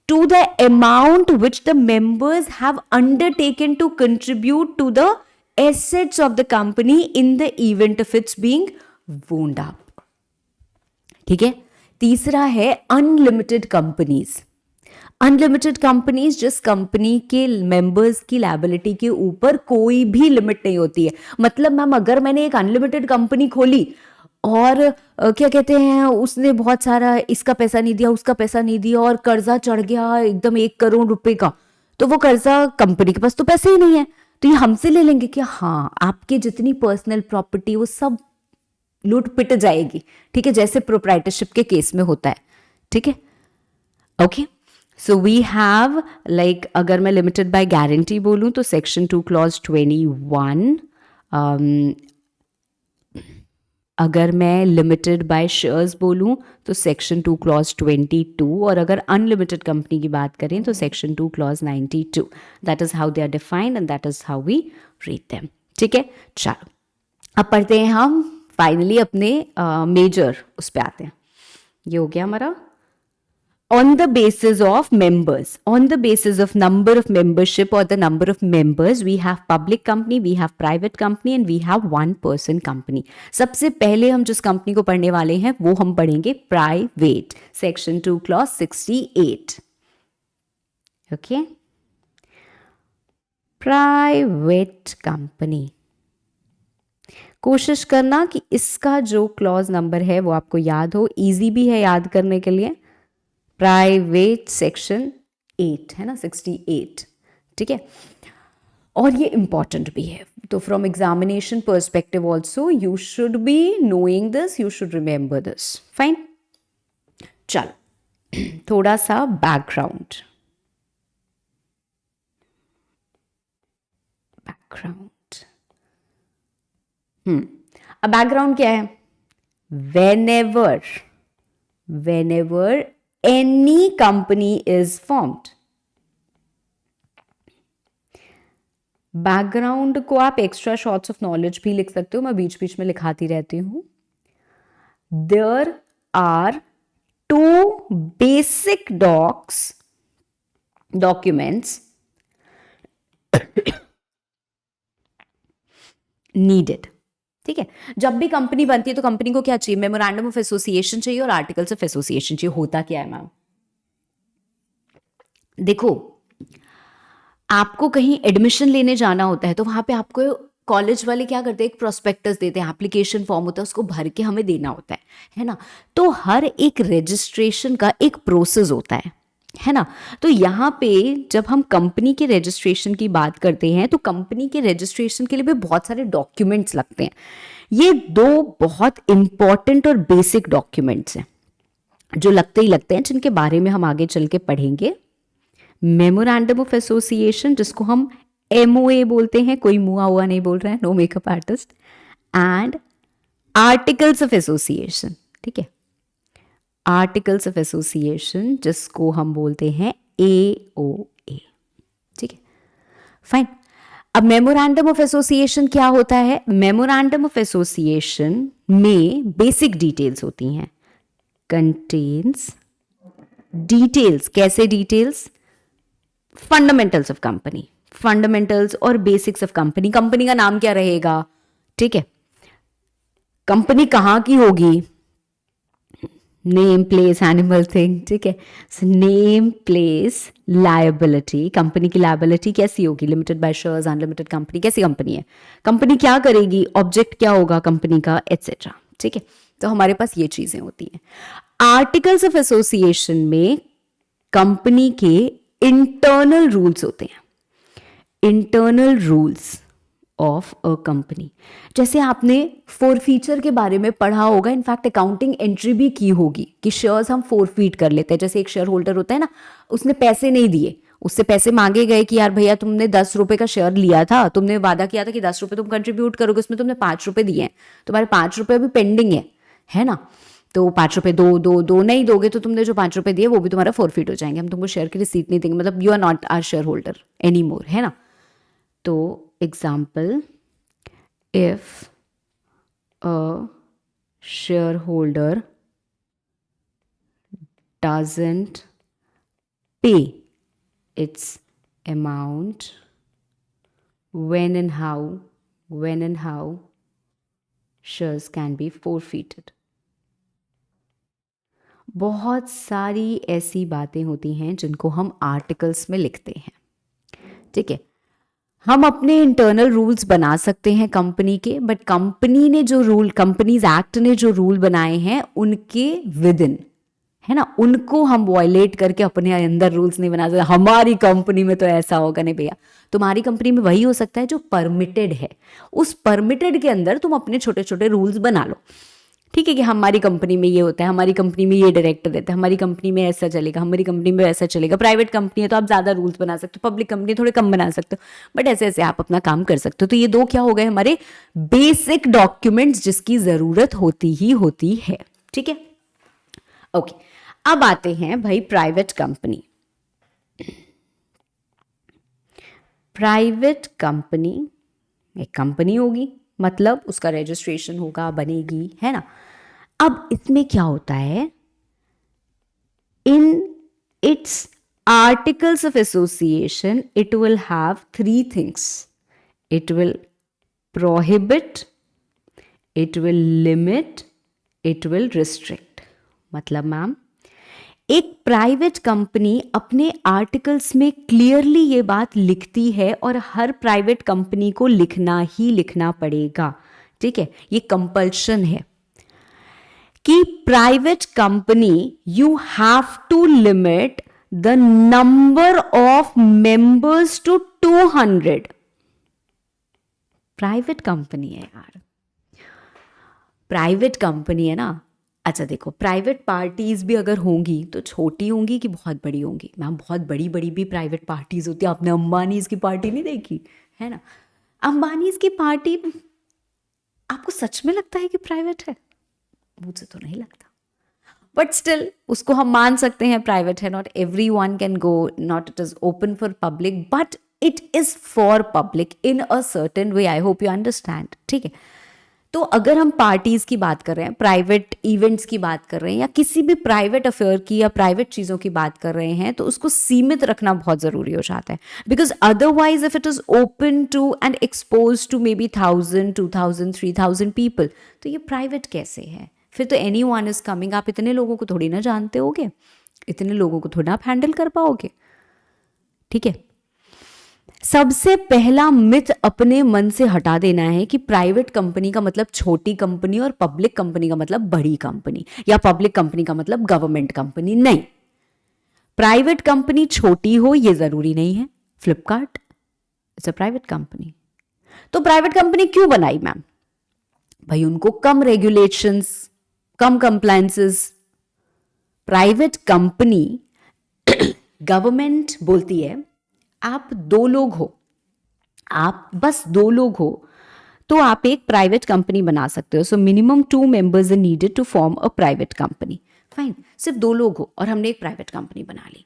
to the amount which the members have undertaken to contribute to the assets of the company in the event of its being wound up. ठीक है। तीसरा है अनलिमिटेड कंपनीज। अनलिमिटेड कंपनीज जिस company के members की liability के ऊपर कोई भी लिमिट नहीं होती है। मतलब मैम अगर मैंने एक अनलिमिटेड कंपनी खोली और क्या कहते हैं, उसने बहुत सारा इसका पैसा नहीं दिया, उसका पैसा नहीं दिया और कर्जा चढ़ गया एकदम 1 करोड़ रुपए का, तो वो कर्जा कंपनी के पास तो पैसे ही नहीं है, तो ये हमसे ले लेंगे क्या? हाँ, आपके जितनी पर्सनल प्रॉपर्टी वो सब लूट पिट जाएगी, ठीक है, जैसे प्रोप्राइटरशिप के केस में होता है, ठीक है। Okay, so we have like अगर मैं लिमिटेड बाय गारंटी बोलूं तो सेक्शन 2 क्लॉज 21, अगर मैं लिमिटेड बाय शेयर्स बोलूं तो सेक्शन 2 क्लॉज 22, और अगर अनलिमिटेड कंपनी की बात करें तो section 2 clause 92। That is how they are defined and that is how we read them, ठीक है। चलो अब पढ़ते हैं हम फाइनली अपने मेजर उस पे आते हैं। ये हो गया हमारा on the basis of members, on the basis of number of membership or the number of members, we have public company, we have private company and we have one person company. सबसे पहले हम जिस company को पढ़ने वाले हैं वो हम पढ़ेंगे private, section 2 clause 68। Okay, private company. कोशिश करना कि इसका जो क्लॉज नंबर है वो आपको याद हो, इजी भी है याद करने के लिए। प्राइवेट सेक्शन 8 है ना, 68, ठीक है। और ये इंपॉर्टेंट भी है, तो from examination perspective also you should be knowing this, you should remember this. Fine. चलो थोड़ा सा बैकग्राउंड. अब बैकग्राउंड क्या है? whenever any company is formed. Background को आप एक्स्ट्रा शॉर्ट्स ऑफ नॉलेज भी लिख सकते हो, मैं बीच बीच में लिखाती रहती हूं. There are 2 basic documents needed. ठीक है, जब भी कंपनी बनती है तो कंपनी को क्या चाहिए? मेमोरेंडम ऑफ एसोसिएशन चाहिए और आर्टिकल्स ऑफ एसोसिएशन चाहिए. होता क्या है मैम? देखो, आपको कहीं एडमिशन लेने जाना होता है तो वहां पे आपको कॉलेज वाले क्या करते हैं? एक प्रोस्पेक्टस देते हैं, एप्लीकेशन फॉर्म होता है, उसको भर के हमें देना होता है ना. तो हर एक रजिस्ट्रेशन का एक प्रोसेस होता है ना. तो यहाँ पे जब हम कंपनी के रजिस्ट्रेशन की बात करते हैं तो कंपनी के रजिस्ट्रेशन के लिए भी बहुत सारे डॉक्यूमेंट्स लगते हैं. ये 2 बहुत इंपॉर्टेंट और बेसिक डॉक्यूमेंट्स हैं जो लगते ही लगते हैं, जिनके बारे में हम आगे चल के पढ़ेंगे. मेमोरेंडम ऑफ एसोसिएशन, जिसको हम MOA बोलते हैं, कोई मुआ हुआ नहीं बोल रहा है, no makeup artist. And articles of association. ठीक है, आर्टिकल्स ऑफ एसोसिएशन जिसको हम बोलते हैं AOA. ठीक है, फाइन. अब मेमोरेंडम ऑफ एसोसिएशन क्या होता है? मेमोरेंडम ऑफ एसोसिएशन में बेसिक डिटेल्स होती हैं. Contains details. कैसे details? Fundamentals of company, fundamentals और बेसिक्स ऑफ कंपनी. कंपनी का नाम क्या रहेगा? ठीक है, कंपनी कहां की होगी? Name, place, animal, thing. ठीक है, नेम, प्लेस, लायबिलिटी. कंपनी की लायबिलिटी कैसी होगी? Limited by shares, unlimited company. कैसी कंपनी है? कंपनी क्या करेगी? ऑब्जेक्ट क्या होगा कंपनी का, एटसेट्रा. ठीक है, तो हमारे पास ये चीजें होती हैं. आर्टिकल्स ऑफ एसोसिएशन में कंपनी के इंटरनल रूल्स होते हैं. Internal rules of a company. जैसे आपने फोरफीचर के बारे में पढ़ा होगा, इनफैक्ट अकाउंटिंग एंट्री भी की होगी कि शेयर्स हम फोरफीट कर लेते हैं. जैसे एक शेयर होल्डर होता है ना, उसने पैसे नहीं दिए, उससे पैसे मांगे गए कि यार भैया तुमने 10 रुपए का शेयर लिया था, तुमने वादा किया था कि 10 रुपए तुम कंट्रीब्यूट करोगे, उसमें तुमने 5 रुपए दिए हैं, तुम्हारे 5 रुपए अभी पेंडिंग है ना. तो 5 रुपए दो नहीं दोगे तो तुमने जो 5 रुपए दिए वो भी तुम्हारा फोरफीट हो जाएंगे. हम तुमको शेयर की रिसीट नहीं देंगे, मतलब you are not our share holder any more, है ना. तो example, if a shareholder doesn't pay its amount, when and how shares can be forfeited. बहुत सारी ऐसी बातें होती हैं जिनको हम आर्टिकल्स में लिखते हैं. ठीक है, हम अपने इंटरनल रूल्स बना सकते हैं कंपनी के, बट कंपनी ने जो रूल, कंपनीज एक्ट ने जो रूल बनाए हैं उनके विद इन, है ना, उनको हम वायलेट करके अपने अंदर रूल्स नहीं बना सकते. हमारी कंपनी में तो ऐसा होगा. नहीं भैया, तुम्हारी कंपनी में वही हो सकता है जो परमिटेड है. उस परमिटेड के अंदर तुम अपने छोटे छोटे रूल्स बना लो. ठीक है, कि हमारी कंपनी में ये होता है, हमारी कंपनी में ये डायरेक्टर रहता है, हमारी कंपनी में ऐसा चलेगा, हमारी कंपनी में ऐसा चलेगा. प्राइवेट कंपनी है तो आप ज्यादा रूल्स बना सकते हो, पब्लिक कंपनी थोड़े कम बना सकते हो, बट ऐसे ऐसे आप अपना काम कर सकते हो. तो ये 2 क्या हो गए? हमारे बेसिक डॉक्यूमेंट्स जिसकी जरूरत होती ही होती है. ठीक है, ओके. अब आते हैं भाई प्राइवेट कंपनी. प्राइवेट कंपनी एक कंपनी होगी, मतलब उसका रजिस्ट्रेशन होगा, बनेगी, है ना. अब इसमें क्या होता है? In its articles of association it will have 3 things. It will prohibit, it will limit, it will restrict. मतलब मैम, एक प्राइवेट कंपनी अपने आर्टिकल्स में क्लियरली ये बात लिखती है और हर प्राइवेट कंपनी को लिखना ही लिखना पड़ेगा. ठीक है, ये कंपल्शन है कि private company you have to limit the number of members to 200. Private company है यार, प्राइवेट कंपनी है ना। अच्छा देखो, प्राइवेट पार्टीज भी अगर होंगी तो छोटी होंगी कि बहुत बड़ी होंगी? मैम बहुत बड़ी बड़ी भी प्राइवेट पार्टीज होती है। आपने अंबानीज की पार्टी नहीं देखी है ना? अंबानीज की पार्टी आपको सच में लगता है कि प्राइवेट है? मुझे तो नहीं लगता, बट स्टिल उसको हम मान सकते हैं प्राइवेट है। Not every one can go, not it is open for public, but it is for public in a certain way. I hope you understand, ठीक है? तो अगर हम पार्टीज की बात कर रहे हैं, प्राइवेट इवेंट्स की बात कर रहे हैं, या किसी भी प्राइवेट अफेयर की या प्राइवेट चीज़ों की बात कर रहे हैं, तो उसको सीमित रखना बहुत ज़रूरी हो जाता है। Because otherwise if it is open to and expose to may be 1000, 2000, 3000 people, तो ये प्राइवेट कैसे है? फिर तो एनी वन इज कमिंग। आप इतने लोगों को थोड़ी ना जानते होगे, इतने लोगों को थोड़ा आप हैंडल कर पाओगे, ठीक है? सबसे पहला मिथ अपने मन से हटा देना है कि प्राइवेट कंपनी का मतलब छोटी कंपनी और पब्लिक कंपनी का मतलब बड़ी कंपनी, या पब्लिक कंपनी का मतलब गवर्नमेंट कंपनी। नहीं, प्राइवेट कंपनी छोटी हो ये जरूरी नहीं है। Flipkart it's a private company. तो प्राइवेट कंपनी क्यों बनाई मैम? भाई उनको कम रेगुलेशंस, कम कंप्लायंसेस। प्राइवेट कंपनी, गवर्नमेंट बोलती है आप 2 लोग हो, आप बस 2 लोग हो तो आप एक प्राइवेट कंपनी बना सकते हो। So minimum 2 members are needed to form a private company. Fine, सिर्फ 2 लोग हो और हमने एक प्राइवेट कंपनी बना ली।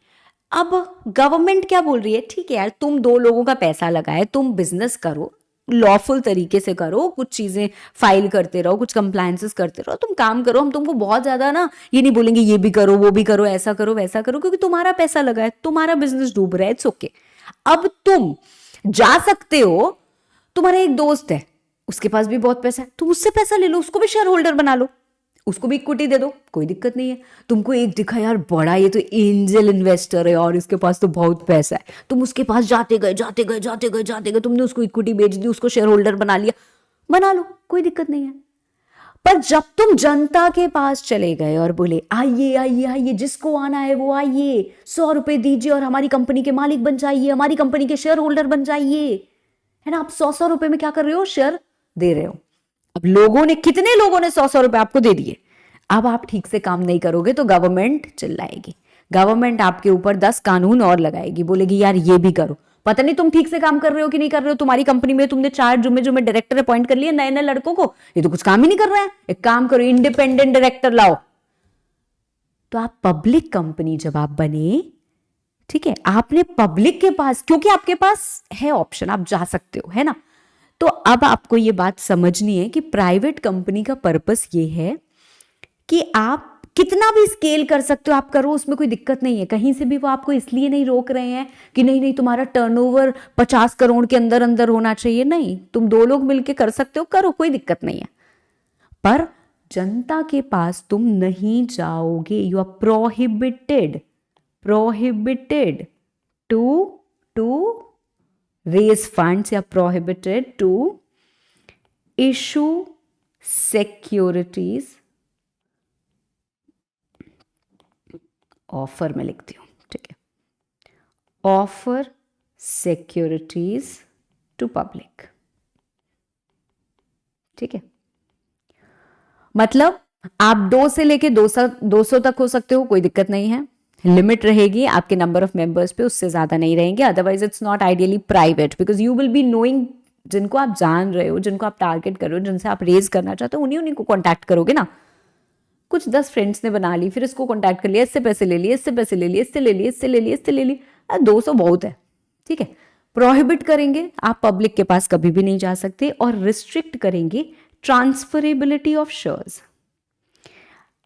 अब गवर्नमेंट क्या बोल रही है? ठीक है यार, तुम 2 लोगों का पैसा लगाए, तुम बिजनेस करो, लॉफुल तरीके से करो, कुछ चीजें फाइल करते रहो, कुछ कंप्लायंसेस करते रहो, तुम काम करो, हम तुमको बहुत ज्यादा ना ये नहीं बोलेंगे ये भी करो वो भी करो, ऐसा करो वैसा करो, क्योंकि तुम्हारा पैसा लगा है, तुम्हारा बिजनेस डूब रहा है, इट्स ओके। अब तुम जा सकते हो, तुम्हारा एक दोस्त है, उसके पास भी बहुत पैसा है, तुम उससे पैसा ले लो, उसको भी शेयर होल्डर बना लो, उसको भी इक्विटी दे दो, कोई दिक्कत नहीं है। तुमको एक दिखा यार बड़ा, ये तो एंजल इन्वेस्टर है और इसके पास तो बहुत पैसा है, तुम उसके पास जाते गए जाते गए जाते गए जाते गए, तुमने उसको इक्विटी बेच दी, उसको शेयर होल्डर बना लिया, बना लो, कोई दिक्कत नहीं है। पर जब तुम जनता के पास चले गए और बोले आइए आइए आइए, जिसको आना है वो आइए, 100 रुपए दीजिए और हमारी कंपनी के मालिक बन जाइए, हमारी कंपनी के शेयर होल्डर बन जाइए, है ना? आप 100 रुपए में क्या कर रहे हो? शेयर दे रहे हो। अब लोगों ने, कितने लोगों ने 100 रुपए आपको दे दिए। अब आप ठीक से काम नहीं करोगे तो गवर्नमेंट चिल्लाएगी, गवर्नमेंट आपके ऊपर 10 कानून और लगाएगी, बोलेगी यार ये भी करो। पता नहीं तुम ठीक से काम कर रहे हो कि नहीं कर रहे हो। तुम्हारी कंपनी में तुमने 4 जुम्मे जुम्मे डायरेक्टर अपॉइंट कर लिए नए नए लड़कों को, ये तो कुछ काम ही नहीं कर रहे हैं। एक काम करो, इंडिपेंडेंट डायरेक्टर लाओ। तो आप पब्लिक कंपनी जब आप बने, ठीक है, आपने पब्लिक के पास, क्योंकि आपके पास है ऑप्शन, आप जा सकते हो, है ना? तो अब आपको ये बात समझनी है कि प्राइवेट कंपनी का पर्पस ये है कि आप कितना भी स्केल कर सकते हो, आप करो, उसमें कोई दिक्कत नहीं है। कहीं से भी वो आपको इसलिए नहीं रोक रहे हैं कि नहीं नहीं तुम्हारा टर्नओवर 50 करोड़ के अंदर अंदर होना चाहिए। नहीं, तुम 2 लोग मिलके कर सकते हो, करो, कोई दिक्कत नहीं है। पर जनता के पास तुम नहीं जाओगे। You are prohibited, prohibited to raise funds, या prohibited to issue securities, offer में लिखती हूं, ठीक है, ऑफर सिक्योरिटीज टू पब्लिक, ठीक है? मतलब आप 2 से लेके 200 तक हो सकते हो, कोई दिक्कत नहीं है, लिमिट रहेगी आपके नंबर ऑफ मेंबर्स पे, उससे ज्यादा नहीं रहेंगे। Otherwise it's not ideally private, because you will be knowing, जिनको आप जान रहे हो, जिनको आप टारगेट कर रहे हो, जिनसे आप रेज करना चाहते हो, उन्हीं को कॉन्टैक्ट करोगे ना। कुछ 10 फ्रेंड्स ने बना ली, फिर इसको कॉन्टैक्ट कर लिया, इससे पैसे ले लिए, इससे पैसे ले लिए, इससे ले लिए, इससे ले लिए, इससे ले लिए, 200 बहुत है, ठीक है? प्रोहिबिट करेंगे, आप पब्लिक के पास कभी भी नहीं जा सकते, और रिस्ट्रिक्ट करेंगे ट्रांसफरेबिलिटी ऑफ शेयर्स।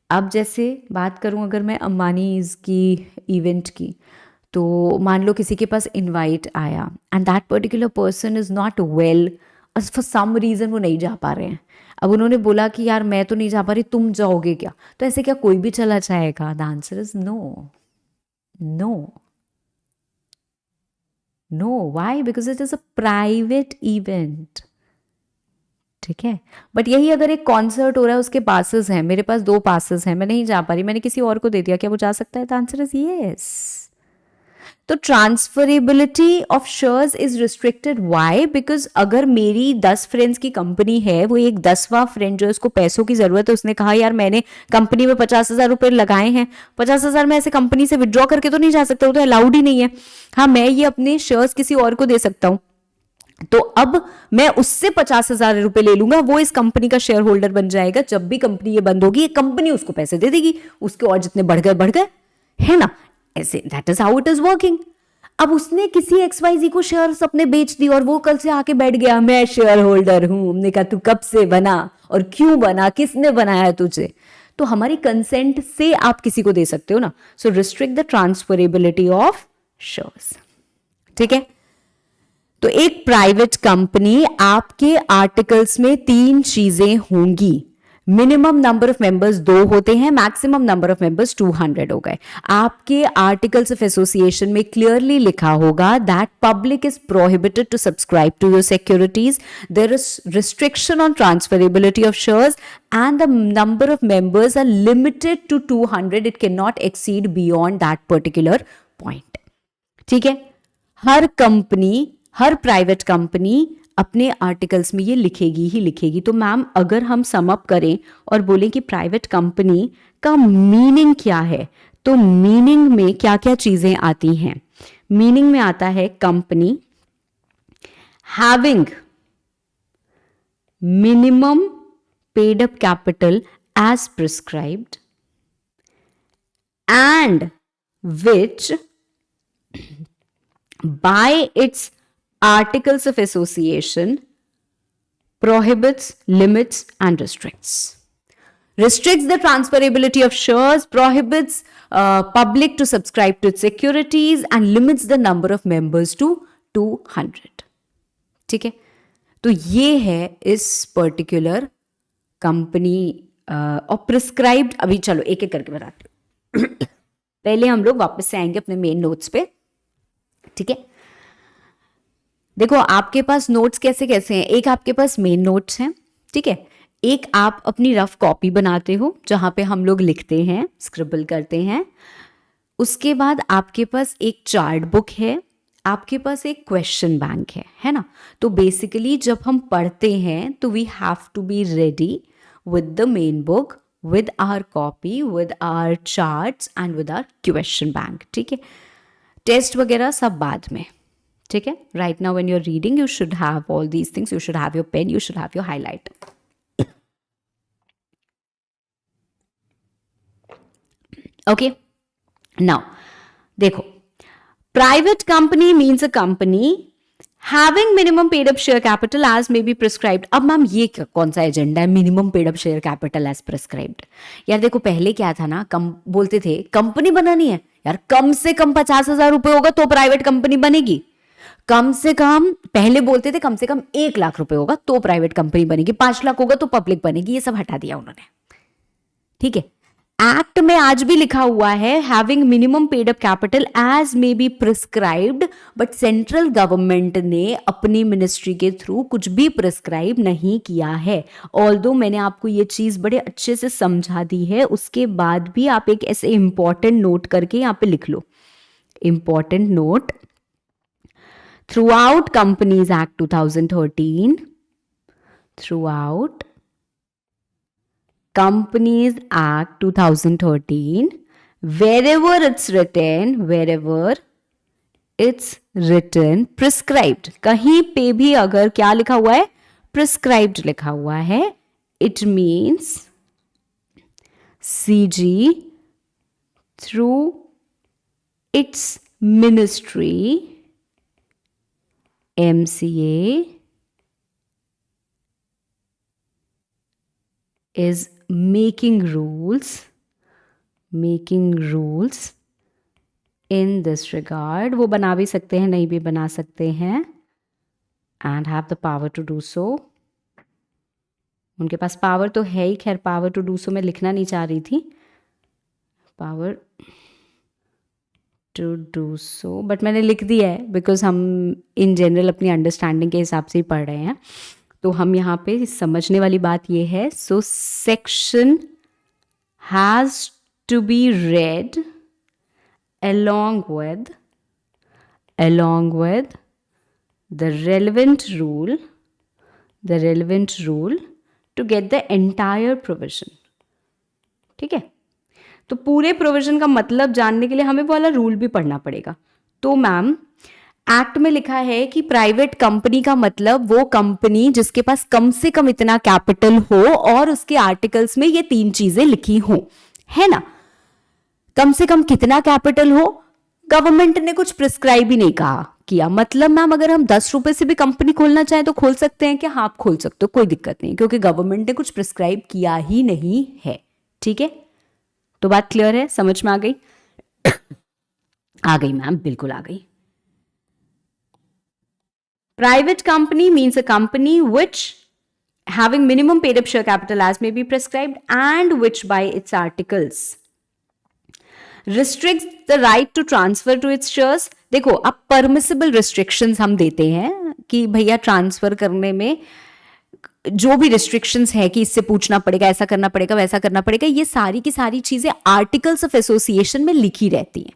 अब जैसे बात करूं अगर मैं अंबानीज की इवेंट की, तो मान लो किसी के पास इनवाइट आया and that particular person is not well, for some reason वो नहीं जा पा रहे हैं। अब उन्होंने बोला कि यार मैं तो नहीं जा पा रही, तुम जाओगे क्या? तो ऐसे क्या कोई भी चला जाएगा? The answer is no, no, no. Why? Because it is a private event, ठीक है? बट यही अगर एक कॉन्सर्ट हो रहा है, उसके पासेस हैं, मेरे पास 2 पासेस हैं, मैं नहीं जा पा रही, मैंने किसी और को दे दिया, क्या वो जा सकता है? The answer is yes. तो transferability of shares is restricted, why? Because अगर मेरी 10 फ्रेंड्स की कंपनी है, वो एक 10वां फ्रेंड जो उसको पैसों की जरूरत है, उसने कहा यार मैंने कंपनी में 50,000 रुपए लगाए हैं, 50,000 में ऐसे कंपनी से विड्रॉ करके तो नहीं जा सकता, वो तो अलाउड ही नहीं है। हाँ, मैं ये अपने शेयर्स किसी और को दे सकता हूं, तो अब मैं उससे 50,000 रुपए ले लूंगा, वो इस कंपनी का शेयर होल्डर बन जाएगा। जब भी कंपनी ये बंद होगी, कंपनी उसको पैसे दे देगी, उसके और जितने बढ़ गए, है ना? ऐसे that is how it is working. अब उसने किसी XYZ को शेयर्स अपने बेच दी और वो कल से आके बैठ गया, मैं शेयर होल्डर हूं। हमने कहा तू कब से बना और क्यों बना, किसने बनाया तुझे? तो हमारी कंसेंट से आप किसी को दे सकते हो ना। So restrict the transferability of shares, ठीक है? तो एक प्राइवेट कंपनी, आपके आर्टिकल्स में 3 चीजें होंगी। मिनिमम नंबर ऑफ मेंबर्स 2 होते हैं, मैक्सिमम नंबर ऑफ मेंबर्स 200 हो गए। आपके आर्टिकल्स ऑफ एसोसिएशन में क्लियरली लिखा होगा that public is prohibited to subscribe to your securities, there is restriction on transferability of shares and the number of members are limited to 200, it can not exceed beyond that particular point, ठीक है? हर company, हर private company अपने articles में ये लिखेगी ही लिखेगी। तो ma'am अगर हम सम अप करें और बोलें कि प्राइवेट कंपनी का मीनिंग क्या है, तो मीनिंग में क्या क्या चीजें आती हैं? मीनिंग में आता है company having minimum paid up capital as prescribed and which by its articles of association prohibits, limits and restricts. Restricts the transferability of shares, prohibits public to subscribe to its securities and limits the number of members to 200. ठीक है? तो ये है इस particular company और prescribed. अभी चलो एक एक करके बताते हैं। पहले हम लोग वापस से आएंगे अपने मेन नोट्स पे, ठीक है? देखो आपके पास नोट्स कैसे कैसे हैं। एक आपके पास मेन नोट्स हैं, ठीक है? एक आप अपनी रफ कॉपी बनाते हो जहां पे हम लोग लिखते हैं, स्क्रिबल करते हैं। उसके बाद आपके पास एक चार्ट बुक है, आपके पास एक क्वेश्चन बैंक है ना? तो बेसिकली जब हम पढ़ते हैं तो we have to be ready with the main book, with our copy, with our charts and with our question bank, ठीक है? टेस्ट वगैरह सब बाद में, ठीक है? Right now when you are reading you should have all these things, you should have your pen, you should have your highlighter. Okay, now देखो, private company means a company having minimum paid up share capital as may be prescribed. अब ma'am ये कौन सा agenda है, minimum paid up share capital as prescribed? यार देखो पहले क्या था ना, कम बोलते थे कंपनी बनानी है यार, कम से कम 50,000 रुपए होगा तो प्राइवेट कंपनी बनेगी। कम से कम पहले बोलते थे कम से कम 1 लाख रुपए होगा तो प्राइवेट कंपनी बनेगी, 5 लाख होगा तो पब्लिक बनेगी। ये सब हटा दिया उन्होंने, ठीक है? एक्ट में आज भी लिखा हुआ है having minimum paid up capital as may be prescribed, but central government ने अपनी मिनिस्ट्री के थ्रू कुछ भी प्रिस्क्राइब नहीं किया है। ऑल्दो मैंने आपको ये चीज बड़े अच्छे से समझा दी है, उसके बाद भी आप एक ऐसे इंपॉर्टेंट नोट करके यहां पे लिख लो, important note, throughout companies act 2013, throughout Companies Act 2013, wherever it's written prescribed, कहीं पे भी अगर क्या लिखा हुआ है, prescribed लिखा हुआ है, it means CG through its ministry, MCA is making rules in this regard. वो बना भी सकते हैं, नहीं भी बना सकते हैं, and have the power to do so. उनके पास पावर तो है ही, खैर पावर टू डू सो मैं लिखना नहीं चाह रही थी, power to do so, but मैंने लिख दिया है बिकॉज हम इन जनरल अपनी अंडरस्टैंडिंग के हिसाब से ही पढ़ रहे हैं। तो हम यहाँ पे समझने वाली बात ये है, so section has to be read along with along with the relevant rule to get the entire provision. ठीक है, तो पूरे प्रोविजन का मतलब जानने के लिए हमें वाला रूल भी पढ़ना पड़ेगा. तो मैम एक्ट में लिखा है कि प्राइवेट कंपनी का मतलब वो कंपनी जिसके पास कम से कम इतना कैपिटल हो और उसके आर्टिकल्स में ये 3 चीजें लिखी हो, है ना. कम से कम कितना कैपिटल हो, गवर्नमेंट ने कुछ प्रिस्क्राइब ही नहीं कहा किया. मतलब मैम अगर हम 10 रुपए से भी कंपनी खोलना चाहें तो खोल सकते हैं कि हाँ आप खोल सकते हो, कोई दिक्कत नहीं, क्योंकि गवर्नमेंट ने कुछ प्रिस्क्राइब किया ही नहीं है. ठीक है, तो बात क्लियर है, समझ में आ गई? आ गई मैम, बिल्कुल आ गई. Private company means a company which having minimum paid up share capital as may be prescribed and which by its articles restricts the right to transfer to its shares. देखो अब permissible restrictions हम देते हैं कि भैया transfer करने में जो भी रिस्ट्रिक्शंस है कि इससे पूछना पड़ेगा, ऐसा करना पड़ेगा, वैसा करना पड़ेगा, ये सारी की सारी चीजें आर्टिकल्स ऑफ एसोसिएशन में लिखी रहती हैं.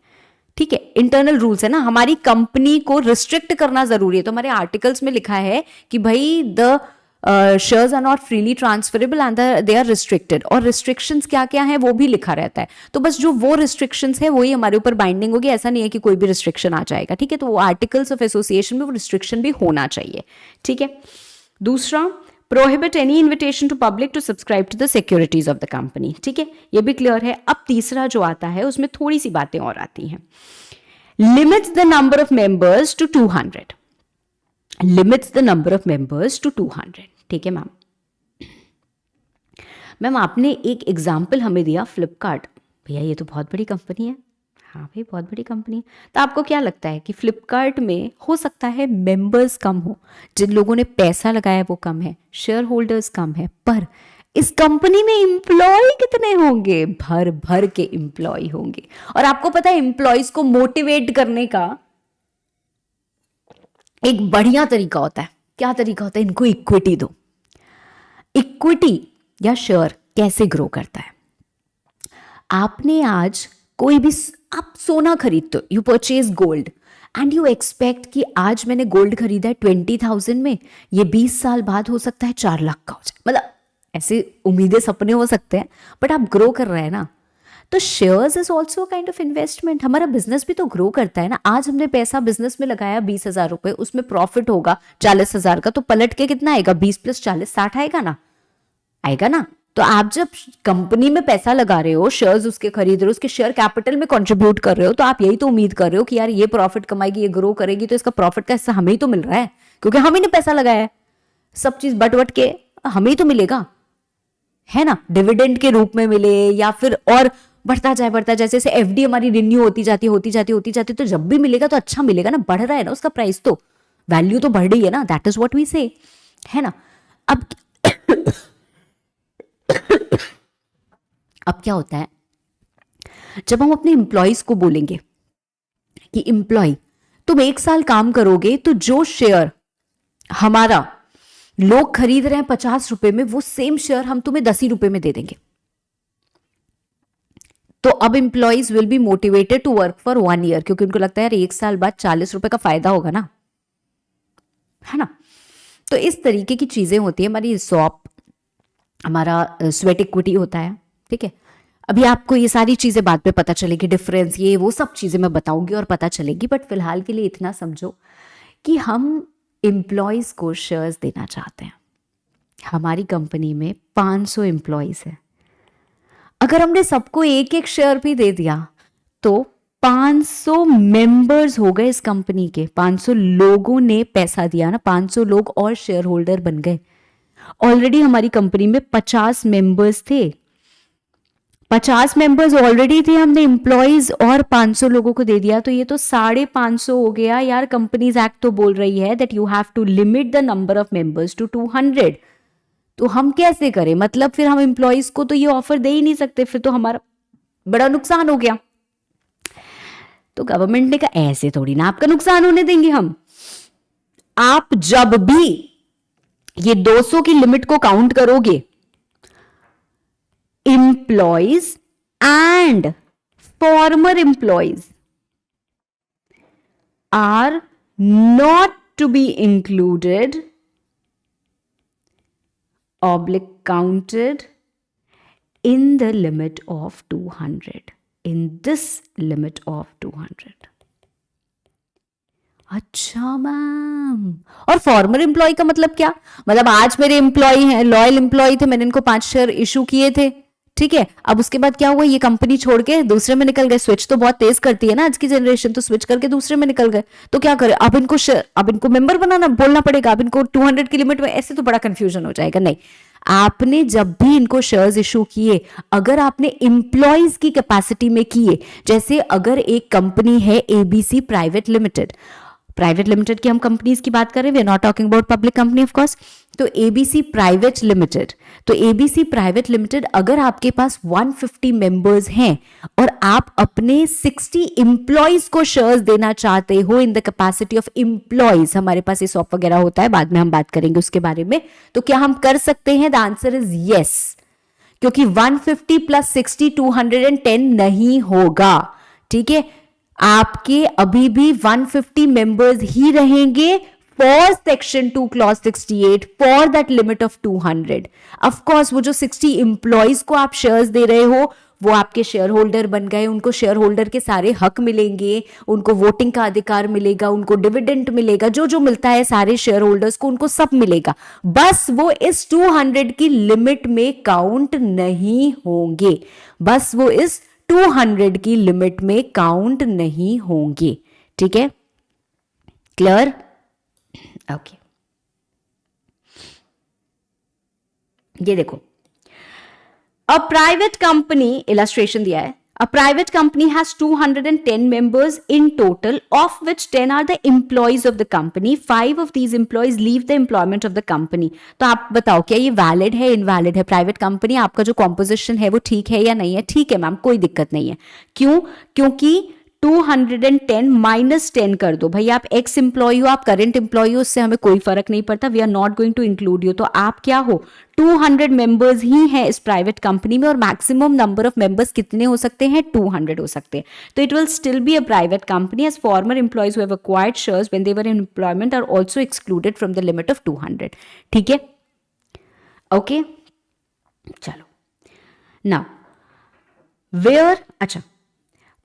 ठीक है, इंटरनल रूल्स है ना. हमारी कंपनी को रिस्ट्रिक्ट करना जरूरी है, तो हमारे आर्टिकल्स में लिखा है कि भाई the shares are not freely transferable and they are restricted. और रिस्ट्रिक्शंस क्या क्या है वो भी लिखा रहता है. तो बस जो वो रिस्ट्रिक्शंस है वही हमारे ऊपर बाइंडिंग होगी. ऐसा नहीं है कि कोई भी रिस्ट्रिक्शन आ जाएगा. ठीक है, तो वो आर्टिकल्स ऑफ एसोसिएशन में वो रिस्ट्रिक्शन भी होना चाहिए. ठीक है. दूसरा, prohibit any invitation to public to subscribe to the securities of the company. ठीक है, ये भी क्लियर है. अब तीसरा जो आता है उसमें थोड़ी सी बातें और आती हैं. Limits the number of members to 200. Limits the number of members to 200. ठीक है मैम. मैम आपने एक एग्जाम्पल हमें दिया फ्लिपकार्ट. भैया ये तो बहुत बड़ी कंपनी है. हाँ भाई बहुत बड़ी कंपनी है. तो आपको क्या लगता है कि फ्लिपकार्ट में हो सकता है मेंबर्स कम हो, जिन लोगों ने पैसा लगाया वो कम है, शेयर होल्डर्स कम है, पर इस कंपनी में एम्प्लॉय कितने होंगे? भर भर के एम्प्लॉय होंगे. और आपको पता है एम्प्लॉयज को मोटिवेट करने का एक बढ़िया तरीका होता है. क्या तरीका होता है? इनको इक्विटी दो. इक्विटी या शेयर कैसे ग्रो करता है? आपने आज कोई भी, आप सोना खरीदते हो, you purchase gold and you expect कि आज मैंने गोल्ड खरीदा है 20,000 में, ये 20 साल बाद हो सकता है 4 लाख का हो जाए. मतलब ऐसे उम्मीदें, सपने हो सकते हैं, बट आप ग्रो कर रहे हैं ना. तो shares is also kind of investment. हमारा बिजनेस भी तो ग्रो करता है ना. आज हमने पैसा बिजनेस में लगाया 20,000 रुपए, उसमें प्रॉफिट होगा 40,000 का, तो पलट के कितना आएगा? 20 + 40 60 आएगा ना. आएगा ना. तो आप जब कंपनी में पैसा लगा रहे हो, शेयर्स उसके खरीद रहे हो, उसके शेयर कैपिटल में कंट्रीब्यूट कर रहे हो, तो आप यही तो उम्मीद कर रहे हो कि यार ये प्रॉफिट कमाएगी, ये ग्रो करेगी, तो इसका प्रॉफिट का हिस्सा हमें ही तो मिल रहा है, क्योंकि हम ही ने पैसा लगाया है. सब चीज बट के हमें ही तो मिलेगा, है ना. डिविडेंड के रूप में मिले या फिर और बढ़ता जाए, जैसे एफडी हमारी रिन्यू होती जाती, तो जब भी मिलेगा तो अच्छा मिलेगा ना. बढ़ रहा है ना उसका प्राइस, तो वैल्यू तो बढ़ रही है ना. दैट इज व्हाट वी से, है ना. अब क्या होता है, जब हम अपने एम्प्लॉयज को बोलेंगे कि एम्प्लॉय तुम 1 साल काम करोगे तो जो शेयर हमारा लोग खरीद रहे हैं 50 रुपए में, वो सेम शेयर हम तुम्हें 10 ही रुपए में दे देंगे. तो अब employees will be motivated to work for 1 year, क्योंकि उनको लगता है यार 1 साल बाद 40 रुपए का फायदा होगा ना, है ना. तो इस तरीके की चीजें होती है. हमारी सॉप, हमारा स्वेट इक्विटी होता है. ठीक है, अभी आपको ये सारी चीजें बाद में पता चलेगी, डिफरेंस ये वो सब चीजें मैं बताऊंगी और पता चलेगी. बट फिलहाल के लिए इतना समझो कि हम एम्प्लॉयज को शेयर्स देना चाहते हैं. हमारी कंपनी में 500 एम्प्लॉयज है. अगर हमने सबको एक एक शेयर भी दे दिया तो 500 मेंबर्स हो गए इस कंपनी के. 500 लोगों ने पैसा दिया ना, 500 लोग और शेयर होल्डर बन गए. ऑलरेडी हमारी कंपनी में 50 मेंबर्स थे. 50 मेंबर्स ऑलरेडी थे, हमने एम्प्लॉयज और 500 लोगों को दे दिया, तो ये तो 550 हो गया यार. कंपनीज एक्ट तो बोल रही है that you have to limit the number of members to 200. तो हम कैसे करें? मतलब फिर हम एम्प्लॉयज को तो ये ऑफर दे ही नहीं सकते, फिर तो हमारा बड़ा नुकसान हो गया. तो गवर्नमेंट ने कहा ऐसे थोड़ी ना आपका नुकसान होने देंगे हम. आप जब भी ये 200 की लिमिट को काउंट करोगे, employees and farmer employees, are not to be included oblique counted in the limit of 200, in this limit of 200. अच्छा मैम, और फॉर्मर एम्प्लॉय का मतलब क्या? मतलब आज मेरे एम्प्लॉय हैं, लॉयल एम्प्लॉय थे, मैंने इनको 5 शेयर इशू किए थे, ठीक है, अब उसके बाद क्या हुआ, ये कंपनी छोड़ के दूसरे में निकल गए। स्विच तो बहुत तेज करती है ना आज की जनरेशन, तो स्विच करके दूसरे में निकल गए, तो क्या करें, अब इनको मेंबर बनाना बोलना पड़ेगा, अब इनको 200 की लिमिट में, ऐसे तो बड़ा कंफ्यूजन हो जाएगा। नहीं, आपने जब भी इनको शेयर्स इशू किए, अगर आपने एम्प्लॉयज की कैपेसिटी में किए, जैसे अगर एक कंपनी है ABC private limited, private limited की हम कंपनीज की बात करें, we are not talking about public company of course, तो एबीसी प्राइवेट लिमिटेड, तो एबीसी प्राइवेट लिमिटेड अगर आपके पास 150 मेंबर्स हैं और आप अपने 60 एम्प्लॉयज को शेयर्स देना चाहते हो in the capacity of employees, हमारे पास ये सॉप वगैरह होता है, बाद में हम बात करेंगे उसके बारे में, तो क्या हम कर सकते हैं? द आंसर इज यस, क्योंकि 150 प्लस 60 210 नहीं होगा, ठीक है, आपके अभी भी 150 मेंबर्स ही रहेंगे for section 2 clause 68 for that limit of 200। Of course वो जो 60 एम्प्लॉयज को आप शेयर्स दे रहे हो वो आपके शेयर होल्डर बन गए, उनको शेयर होल्डर के सारे हक मिलेंगे, उनको वोटिंग का अधिकार मिलेगा, उनको डिविडेंड मिलेगा, जो जो मिलता है सारे शेयर होल्डर्स को, उनको सब मिलेगा, बस वो इस 200 की लिमिट में काउंट नहीं होंगे, बस वो इस 200 की लिमिट में काउंट नहीं होंगे, ठीक है, क्लियर? ओके, ये देखो, अ प्राइवेट कंपनी, इलस्ट्रेशन दिया है, a private company has 210 members in total, of which 10 are the employees of the company. 5 of these employees leave the employment of the company. तो आप बताओ क्या ये वैलिड है, इनवैलिड है? प्राइवेट कंपनी, आपका जो कॉम्पोजिशन है वो ठीक है या नहीं है? ठीक है मैम, कोई दिक्कत नहीं है। क्यों? क्योंकि 210 माइनस 10 कर दो भाई, आप एक्स एम्प्लॉय हो, आप करंट एम्प्लॉय हो, उससे हमें कोई फर्क नहीं पड़ता, we are not going to include you. तो आप क्या हो, 200 मेंबर्स ही हैं इस प्राइवेट कंपनी में, और मैक्सिमम नंबर ऑफ मेंबर्स कितने हो सकते हैं? 200 हो सकते हैं। तो it will still be a private company as former employees who have acquired shares when they were in employment are also excluded from the limit of 200। ठीक है, ओके, चलो नाउ वेयर, अच्छा,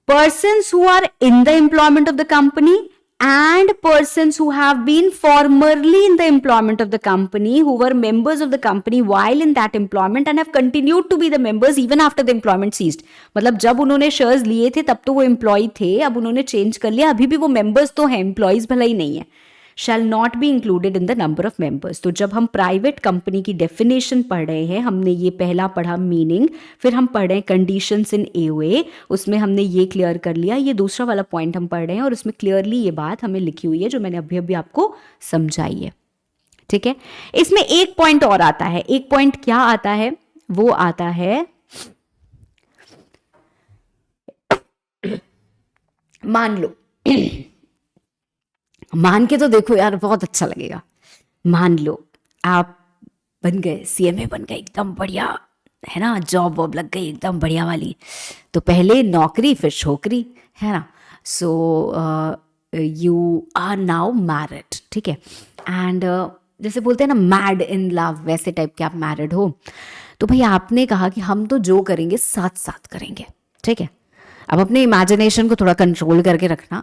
persons who are in the employment of the company and persons who have been formerly in the employment of the company, who were members of the company while in that employment and have continued to be the members even after the employment ceased। मतलब जब उन्होंने shares लिए थे तब तो वो employ थे, अब उन्होंने चेंज कर लिया, अभी भी वो मेंबर्स तो हैं, एम्प्लॉयज भला ही नहीं है। Shall not be included in the number of members. तो जब हम प्राइवेट कंपनी की डेफिनेशन पढ़ रहे हैं, हमने ये पहला पढ़ा मीनिंग, फिर हम पढ़ रहे हैं कंडीशंस इन एओए, उसमें हमने ये क्लियर कर लिया, ये दूसरा वाला पॉइंट हम पढ़ रहे हैं और उसमें क्लियरली ये बात हमें लिखी हुई है जो मैंने अभी अभी आपको समझाई है। ठीक है, इसमें एक पॉइंट और आता है। एक पॉइंट क्या आता है? वो आता है, मान लो, मान के तो देखो यार, बहुत अच्छा लगेगा। मान लो आप बन गए सीएमए, बन गए एकदम बढ़िया, है ना, जॉब वॉब लग गई एकदम बढ़िया वाली। तो पहले नौकरी फिर छोकरी, है ना। So you are now married, ठीक है, एंड जैसे बोलते हैं ना मैड इन लव, वैसे टाइप के आप मैरिड हो। तो भाई आपने कहा कि हम तो जो करेंगे साथ साथ करेंगे, ठीक है। अब अपने इमेजिनेशन को थोड़ा कंट्रोल करके रखना।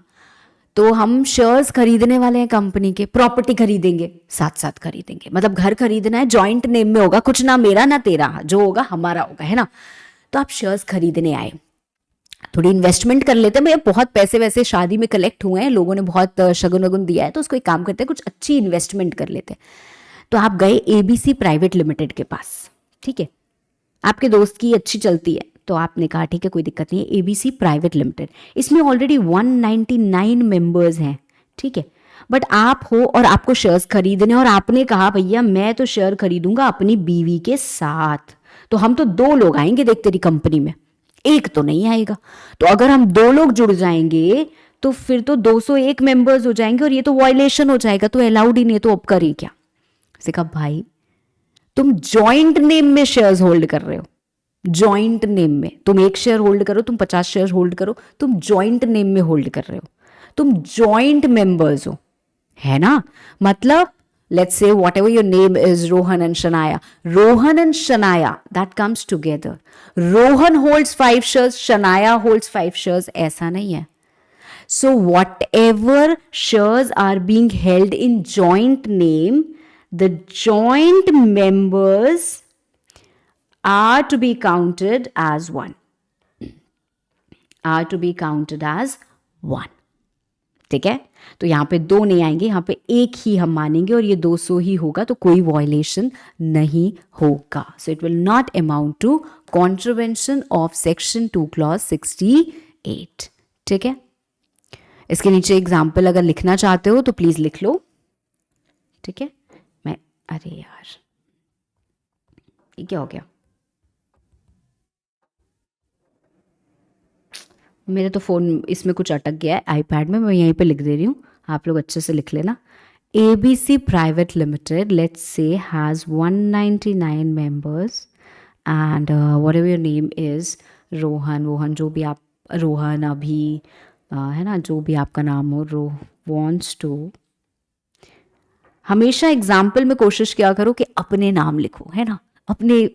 तो हम शेयर्स खरीदने वाले हैं कंपनी के, प्रॉपर्टी खरीदेंगे, साथ साथ खरीदेंगे, मतलब घर खरीदना है, जॉइंट नेम में होगा, कुछ ना मेरा ना तेरा, जो होगा हमारा होगा, है ना। तो आप शेयर्स खरीदने आए, थोड़ी इन्वेस्टमेंट कर लेते हैं भैया, बहुत पैसे वैसे शादी में कलेक्ट हुए हैं, लोगों ने बहुत शगुन वगुन दिया है, तो उसको एक काम करते हैं, कुछ अच्छी इन्वेस्टमेंट कर लेते हैं। तो आप गए एबीसी प्राइवेट लिमिटेड के पास, ठीक है, आपके दोस्त की अच्छी चलती है, तो आपने कहा ठीक है कोई दिक्कत नहीं है, एबीसी प्राइवेट लिमिटेड, इसमें ऑलरेडी 199 मेंबर्स हैं, ठीक है, बट आप हो और आपको शेयर्स खरीदने, और आपने कहा भैया मैं तो शेयर खरीदूंगा अपनी बीवी के साथ, तो हम तो 2 लोग आएंगे देख तेरी कंपनी में, एक तो नहीं आएगा। तो अगर हम 2 लोग जुड़ जाएंगे तो फिर तो 201 मेंबर्स हो जाएंगे, और ये तो वायलेशन हो जाएगा, तो अलाउड ही नहीं है, तो अब करें क्या? उसने कहा भाई तुम जॉइंट नेम में शेयर्स होल्ड कर रहे हो, जॉइंट नेम में तुम 1 शेयर होल्ड करो, तुम 50 शेयर होल्ड करो, तुम जॉइंट नेम में होल्ड कर रहे हो, तुम जॉइंट मेंबर्स हो, है ना. मतलब let's say whatever your name is, Rohan and Shanaya. Rohan and Shanaya, that comes together. Rohan holds 5 shares, Shanaya holds 5 shares. ऐसा नहीं है. So whatever shares are being held in joint name, the joint members are to be counted as one. Are to be counted as one. ठीक है. तो यहाँ पे 2 नहीं आएंगे, यहाँ पे 1 ही हम मानेंगे और ये 200 ही होगा, तो कोई वॉयलेशन नहीं होगा. So it will not amount to contravention of section 2 clause 68. ठीक है. इसके नीचे एग्जाम्पल अगर लिखना चाहते हो तो प्लीज लिख लो. ठीक है. मैं अरे यार ये क्या हो गया, मेरे तो फ़ोन इसमें कुछ अटक गया है आईपैड में, मैं यहीं पे लिख दे रही हूँ, आप लोग अच्छे से लिख लेना. ABC Private Limited, let's say, has 199 members and whatever your name is, Rohan जो भी आप, रोहन अभी है ना, जो भी आपका नाम हो, wants to, हमेशा एग्जाम्पल में कोशिश किया करो कि अपने नाम लिखो, है ना, अपने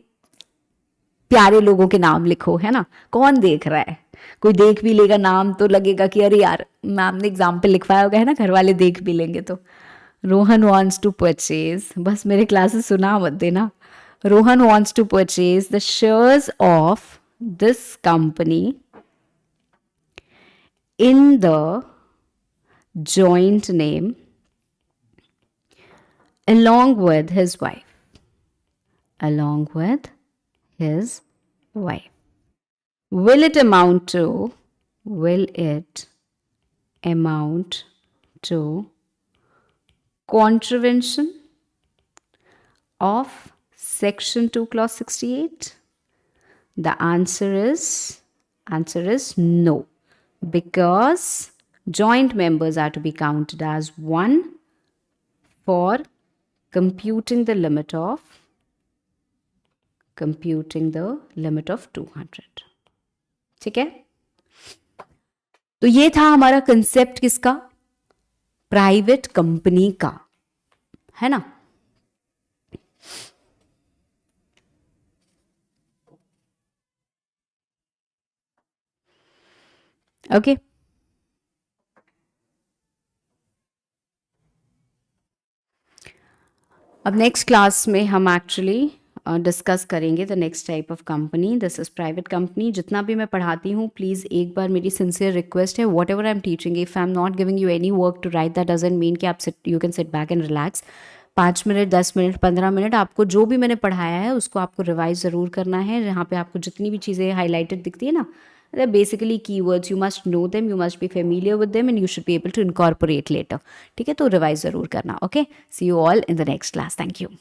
प्यारे लोगों के नाम लिखो, है ना. कौन देख रहा है, कोई देख भी लेगा नाम तो लगेगा कि अरे यार मैम ने एग्जाम्पल लिखवाया होगा, है ना, घर वाले देख भी लेंगे. तो रोहन वॉन्ट्स टू परचेज, बस मेरे क्लासेस सुना मत देना. Rohan wants to purchase the shares of this company in the joint name along with his wife. Along with his wife. Will it amount to contravention of section 2 clause 68? The answer is no, because joint members are to be counted as one for computing the limit of 200. ठीक है. तो ये था हमारा concept किसका, private company का, है ना. ओके. अब नेक्स्ट क्लास में हम एक्चुअली डिस्कस करेंगे the next type of company. This is private company. जितना भी मैं पढ़ाती हूँ प्लीज़ एक बार मेरी सिंसियर रिक्वेस्ट है, whatever I am teaching, if I am not giving you any work to write, that doesn't mean कि आप you can sit back and relax. 5 minute 10 minute 15 minute आपको जो भी मैंने पढ़ाया है उसको आपको रिवाइज ज़रूर करना है. जहाँ पे आपको जितनी भी चीज़ें हाईलाइटेड दिखती है ना, they're basically keywords, you must know them, you must be familiar with them and you should be able to incorporate later. ठीक है. तो रिवाइज ज़रूर करना. Okay. See you all in the next class. Thank you.